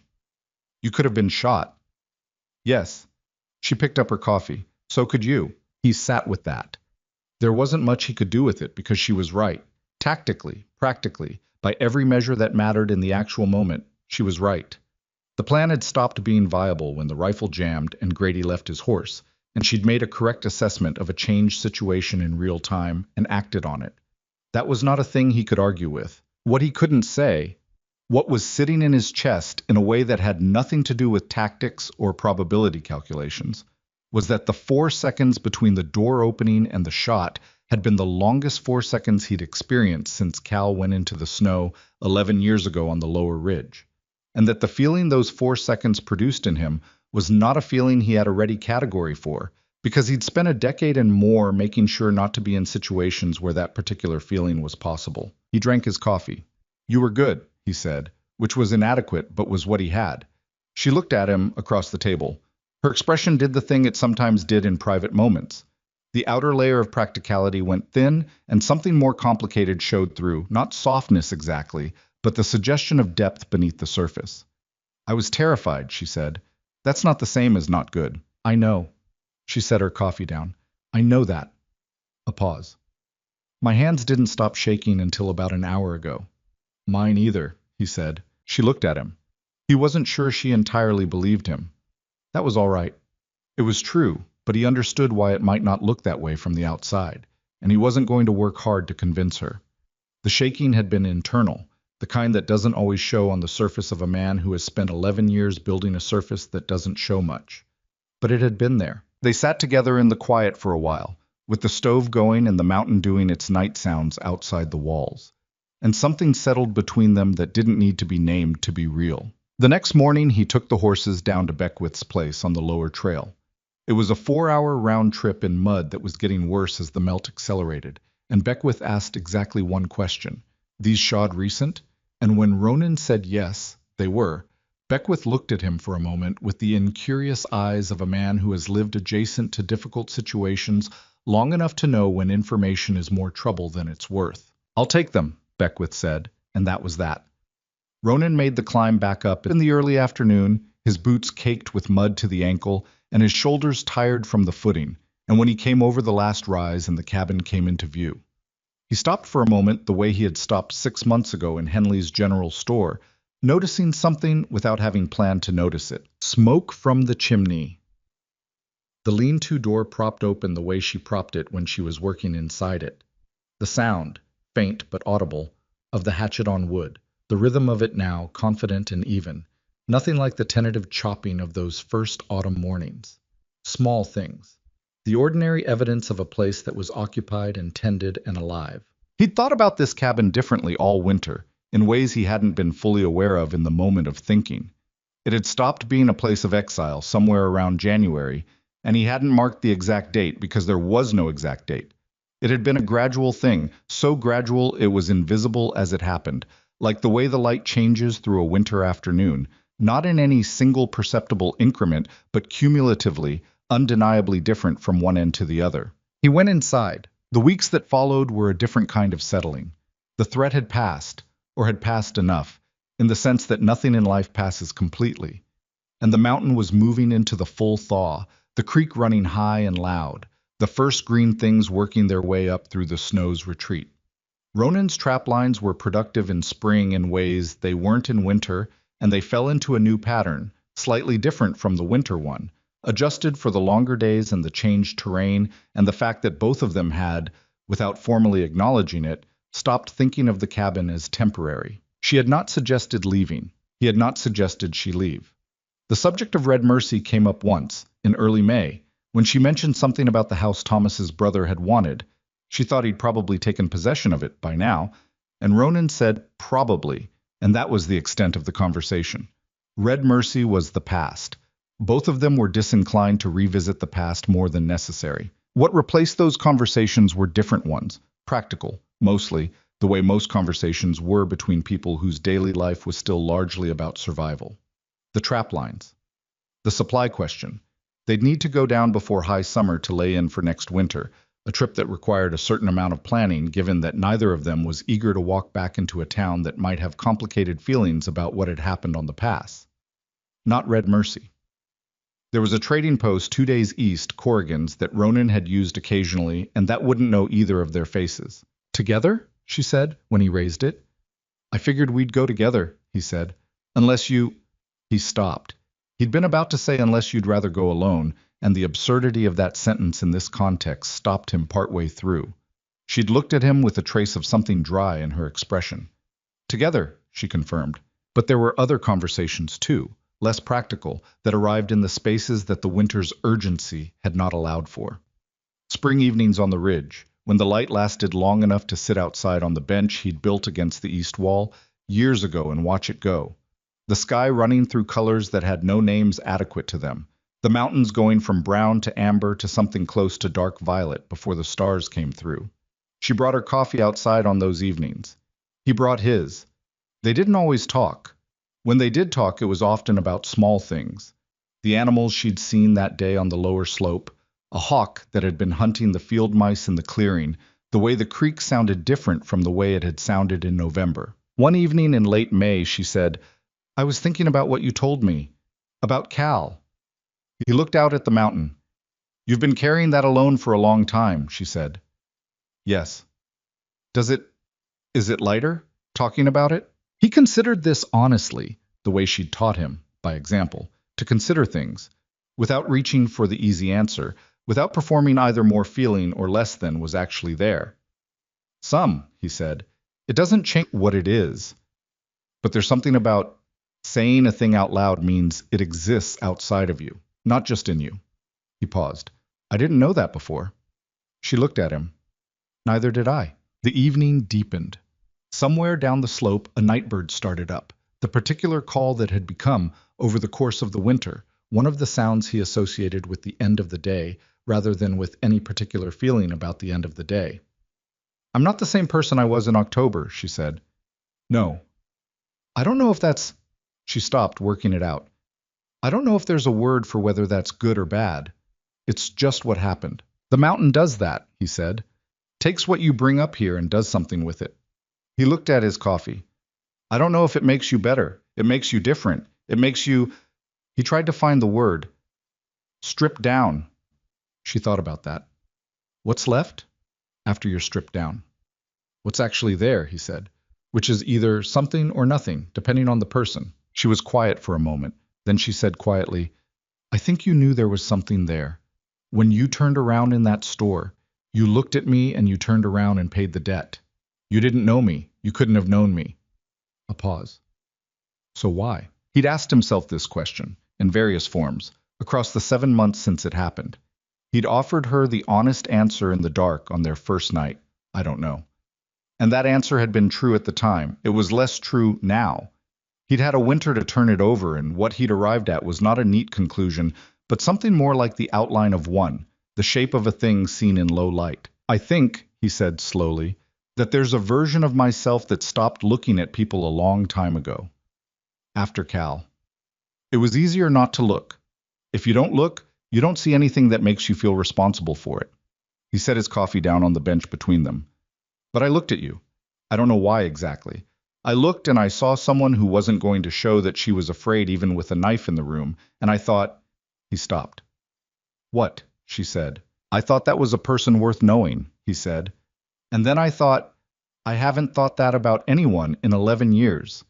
You could have been shot. Yes. She picked up her coffee. So could you. He sat with that. There wasn't much he could do with it because she was right. Tactically, practically, by every measure that mattered in the actual moment, she was right. The plan had stopped being viable when the rifle jammed and Grady left his horse, and she'd made a correct assessment of a changed situation in real time and acted on it. That was not a thing he could argue with. What he couldn't say, what was sitting in his chest in a way that had nothing to do with tactics or probability calculations, was that the 4 seconds between the door opening and the shot had been the longest 4 seconds he'd experienced since Cal went into the snow 11 years ago on the lower ridge, and that the feeling those 4 seconds produced in him was not a feeling he had a ready category for, because he'd spent a decade and more making sure not to be in situations where that particular feeling was possible. He drank his coffee. You were good, he said, which was inadequate but was what he had. She looked at him across the table. Her expression did the thing it sometimes did in private moments. The outer layer of practicality went thin, and something more complicated showed through, not softness exactly, but the suggestion of depth beneath the surface. I was terrified, she said. That's not the same as not good. I know. She set her coffee down. I know that. A pause. My hands didn't stop shaking until about an hour ago. Mine either, he said. She looked at him. He wasn't sure she entirely believed him. That was all right. It was true, but he understood why it might not look that way from the outside, and he wasn't going to work hard to convince her. The shaking had been internal, the kind that doesn't always show on the surface of a man who has spent 11 years building a surface that doesn't show much. But it had been there. They sat together in the quiet for a while, with the stove going and the mountain doing its night sounds outside the walls. And something settled between them that didn't need to be named to be real. The next morning, he took the horses down to Beckwith's place on the lower trail. It was a 4-hour round trip in mud that was getting worse as the melt accelerated, and Beckwith asked exactly one question. These shod recent? And when Ronan said yes, they were, Beckwith looked at him for a moment with the incurious eyes of a man who has lived adjacent to difficult situations long enough to know when information is more trouble than it's worth. "I'll take them," Beckwith said, and that was that. Ronan made the climb back up in the early afternoon, his boots caked with mud to the ankle, and his shoulders tired from the footing, and when he came over the last rise and the cabin came into view. He stopped for a moment the way he had stopped 6 months ago in Henley's general store, noticing something without having planned to notice it. Smoke from the chimney. The lean-to door propped open the way she propped it when she was working inside it. The sound, faint but audible, of the hatchet on wood, the rhythm of it now confident and even, nothing like the tentative chopping of those first autumn mornings. Small things. The ordinary evidence of a place that was occupied and tended and alive. He'd thought about this cabin differently all winter, in ways he hadn't been fully aware of in the moment of thinking. It had stopped being a place of exile somewhere around January, and he hadn't marked the exact date because there was no exact date. It had been a gradual thing, so gradual it was invisible as it happened, like the way the light changes through a winter afternoon, not in any single perceptible increment, but cumulatively, undeniably different from one end to the other. He went inside. The weeks that followed were a different kind of settling. The threat had passed, or had passed enough, in the sense that nothing in life passes completely. And the mountain was moving into the full thaw, the creek running high and loud, the first green things working their way up through the snow's retreat. Ronan's trap lines were productive in spring in ways they weren't in winter, and they fell into a new pattern, slightly different from the winter one, adjusted for the longer days and the changed terrain, and the fact that both of them had, without formally acknowledging it, stopped thinking of the cabin as temporary. She had not suggested leaving. He had not suggested she leave. The subject of Red Mercy came up once, in early May, when she mentioned something about the house Thomas's brother had wanted. She thought he'd probably taken possession of it by now, and Ronan said probably, and that was the extent of the conversation. Red Mercy was the past. Both of them were disinclined to revisit the past more than necessary. What replaced those conversations were different ones, practical, mostly, the way most conversations were between people whose daily life was still largely about survival. The trap lines. The supply question. They'd need to go down before high summer to lay in for next winter, a trip that required a certain amount of planning given that neither of them was eager to walk back into a town that might have complicated feelings about what had happened on the pass. Not Red Mercy. There was a trading post 2 days east, Corrigan's, that Ronan had used occasionally, and that wouldn't know either of their faces. "Together?" she said, when he raised it. "I figured we'd go together," he said. "Unless you—" He stopped. He'd been about to say unless you'd rather go alone, and the absurdity of that sentence in this context stopped him partway through. She'd looked at him with a trace of something dry in her expression. "Together," she confirmed. But there were other conversations too, less practical, that arrived in the spaces that the winter's urgency had not allowed for. Spring evenings on the ridge, when the light lasted long enough to sit outside on the bench he'd built against the east wall years ago and watch it go. The sky running through colors that had no names adequate to them. The mountains going from brown to amber to something close to dark violet before the stars came through. She brought her coffee outside on those evenings. He brought his. They didn't always talk. When they did talk, it was often about small things. The animals she'd seen that day on the lower slope, a hawk that had been hunting the field mice in the clearing, the way the creek sounded different from the way it had sounded in November. One evening in late May, she said, "I was thinking about what you told me. About Cal." He looked out at the mountain. "You've been carrying that alone for a long time," she said. "Yes." Is it lighter, talking about it?" He considered this honestly, the way she'd taught him, by example, to consider things, without reaching for the easy answer, without performing either more feeling or less than was actually there. "Some," he said. "It doesn't change what it is. But there's something about saying a thing out loud means it exists outside of you, not just in you." He paused. "I didn't know that before." She looked at him. Neither did I. The evening deepened. Somewhere down the slope, a nightbird started up, the particular call that had become, over the course of the winter, one of the sounds he associated with the end of the day, rather than with any particular feeling about the end of the day. "I'm not the same person I was in October," she said. "No. I don't know if that's—" She stopped, working it out. "I don't know if there's a word for whether that's good or bad. It's just what happened. The mountain does that," he said. "Takes what you bring up here and does something with it." He looked at his coffee. "I don't know if it makes you better. It makes you different. It makes you—" He tried to find the word. "Stripped down." She thought about that. "What's left? After you're stripped down." "What's actually there," he said, "which is either something or nothing, depending on the person." She was quiet for a moment. Then she said quietly, "I think you knew there was something there. When you turned around in that store, you looked at me and you turned around and paid the debt. You didn't know me. You couldn't have known me." A pause. So why? He'd asked himself this question, in various forms, across the 7 months since it happened. He'd offered her the honest answer in the dark on their first night. "I don't know." And that answer had been true at the time. It was less true now. He'd had a winter to turn it over, and what he'd arrived at was not a neat conclusion, but something more like the outline of one, the shape of a thing seen in low light. "I think," he said slowly, "that there's a version of myself that stopped looking at people a long time ago. After Cal. It was easier not to look. If you don't look, you don't see anything that makes you feel responsible for it." He set his coffee down on the bench between them. "But I looked at you. I don't know why exactly. I looked and I saw someone who wasn't going to show that she was afraid even with a knife in the room, and I thought—" He stopped. "What?" she said. "I thought that was a person worth knowing," he said. "And then I thought, I haven't thought that about anyone in 11 years.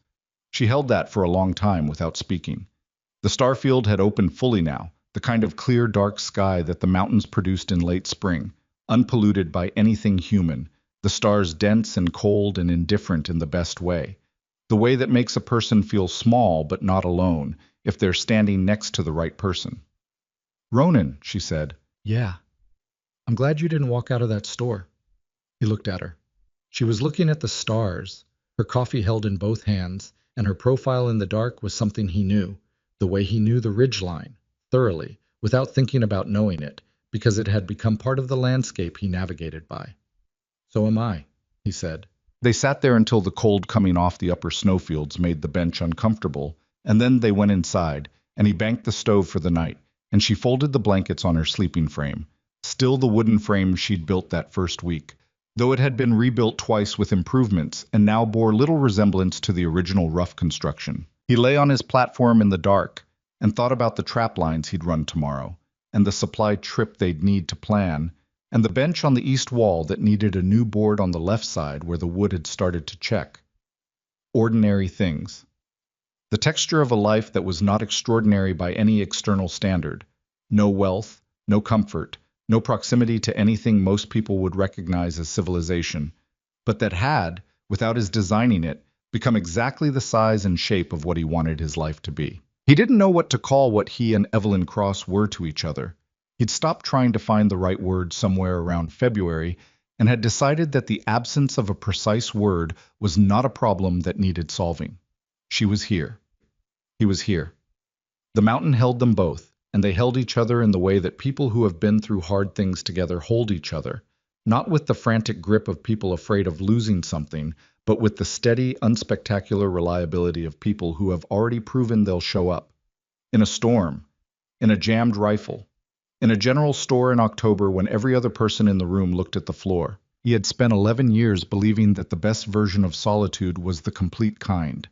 She held that for a long time without speaking. The starfield had opened fully now, the kind of clear, dark sky that the mountains produced in late spring, unpolluted by anything human, the stars dense and cold and indifferent in the best way, the way that makes a person feel small but not alone, if they're standing next to the right person. "Ronan," she said. "Yeah. I'm glad you didn't walk out of that store." He looked at her. She was looking at the stars, her coffee held in both hands, and her profile in the dark was something he knew, the way he knew the ridgeline, thoroughly, without thinking about knowing it, because it had become part of the landscape he navigated by. "So am I," he said. They sat there until the cold coming off the upper snowfields made the bench uncomfortable, and then they went inside, and he banked the stove for the night, and she folded the blankets on her sleeping frame, still the wooden frame she'd built that first week, though it had been rebuilt twice with improvements and now bore little resemblance to the original rough construction. He lay on his platform in the dark and thought about the trap lines he'd run tomorrow, and the supply trip they'd need to plan, and the bench on the east wall that needed a new board on the left side where the wood had started to check. Ordinary things. The texture of a life that was not extraordinary by any external standard. No wealth, no comfort, no proximity to anything most people would recognize as civilization, but that had, without his designing it, become exactly the size and shape of what he wanted his life to be. He didn't know what to call what he and Evelyn Cross were to each other. He'd stopped trying to find the right word somewhere around February and had decided that the absence of a precise word was not a problem that needed solving. She was here. He was here. The mountain held them both, and they held each other in the way that people who have been through hard things together hold each other, not with the frantic grip of people afraid of losing something, but with the steady, unspectacular reliability of people who have already proven they'll show up. In a storm, in a jammed rifle, in a general store in October when every other person in the room looked at the floor. He had spent 11 years believing that the best version of solitude was the complete kind.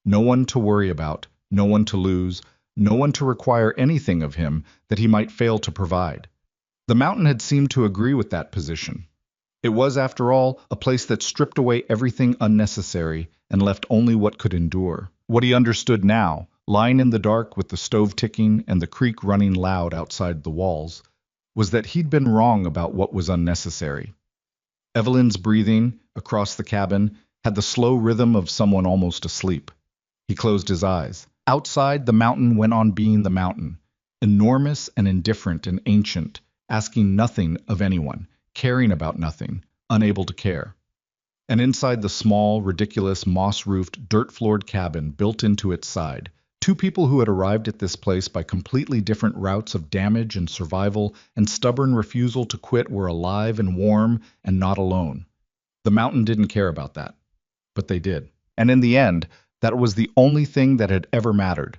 No one to worry about, no one to lose, no one to require anything of him that he might fail to provide. The mountain had seemed to agree with that position. It was, after all, a place that stripped away everything unnecessary and left only what could endure. What he understood now, lying in the dark with the stove ticking and the creek running loud outside the walls, was that he'd been wrong about what was unnecessary. Evelyn's breathing, across the cabin, had the slow rhythm of someone almost asleep. He closed his eyes. Outside, the mountain went on being the mountain, enormous and indifferent and ancient, asking nothing of anyone, caring about nothing, unable to care. And inside the small, ridiculous, moss-roofed, dirt-floored cabin built into its side, two people who had arrived at this place by completely different routes of damage and survival and stubborn refusal to quit were alive and warm and not alone. The mountain didn't care about that, but they did. And in the end, that was the only thing that had ever mattered.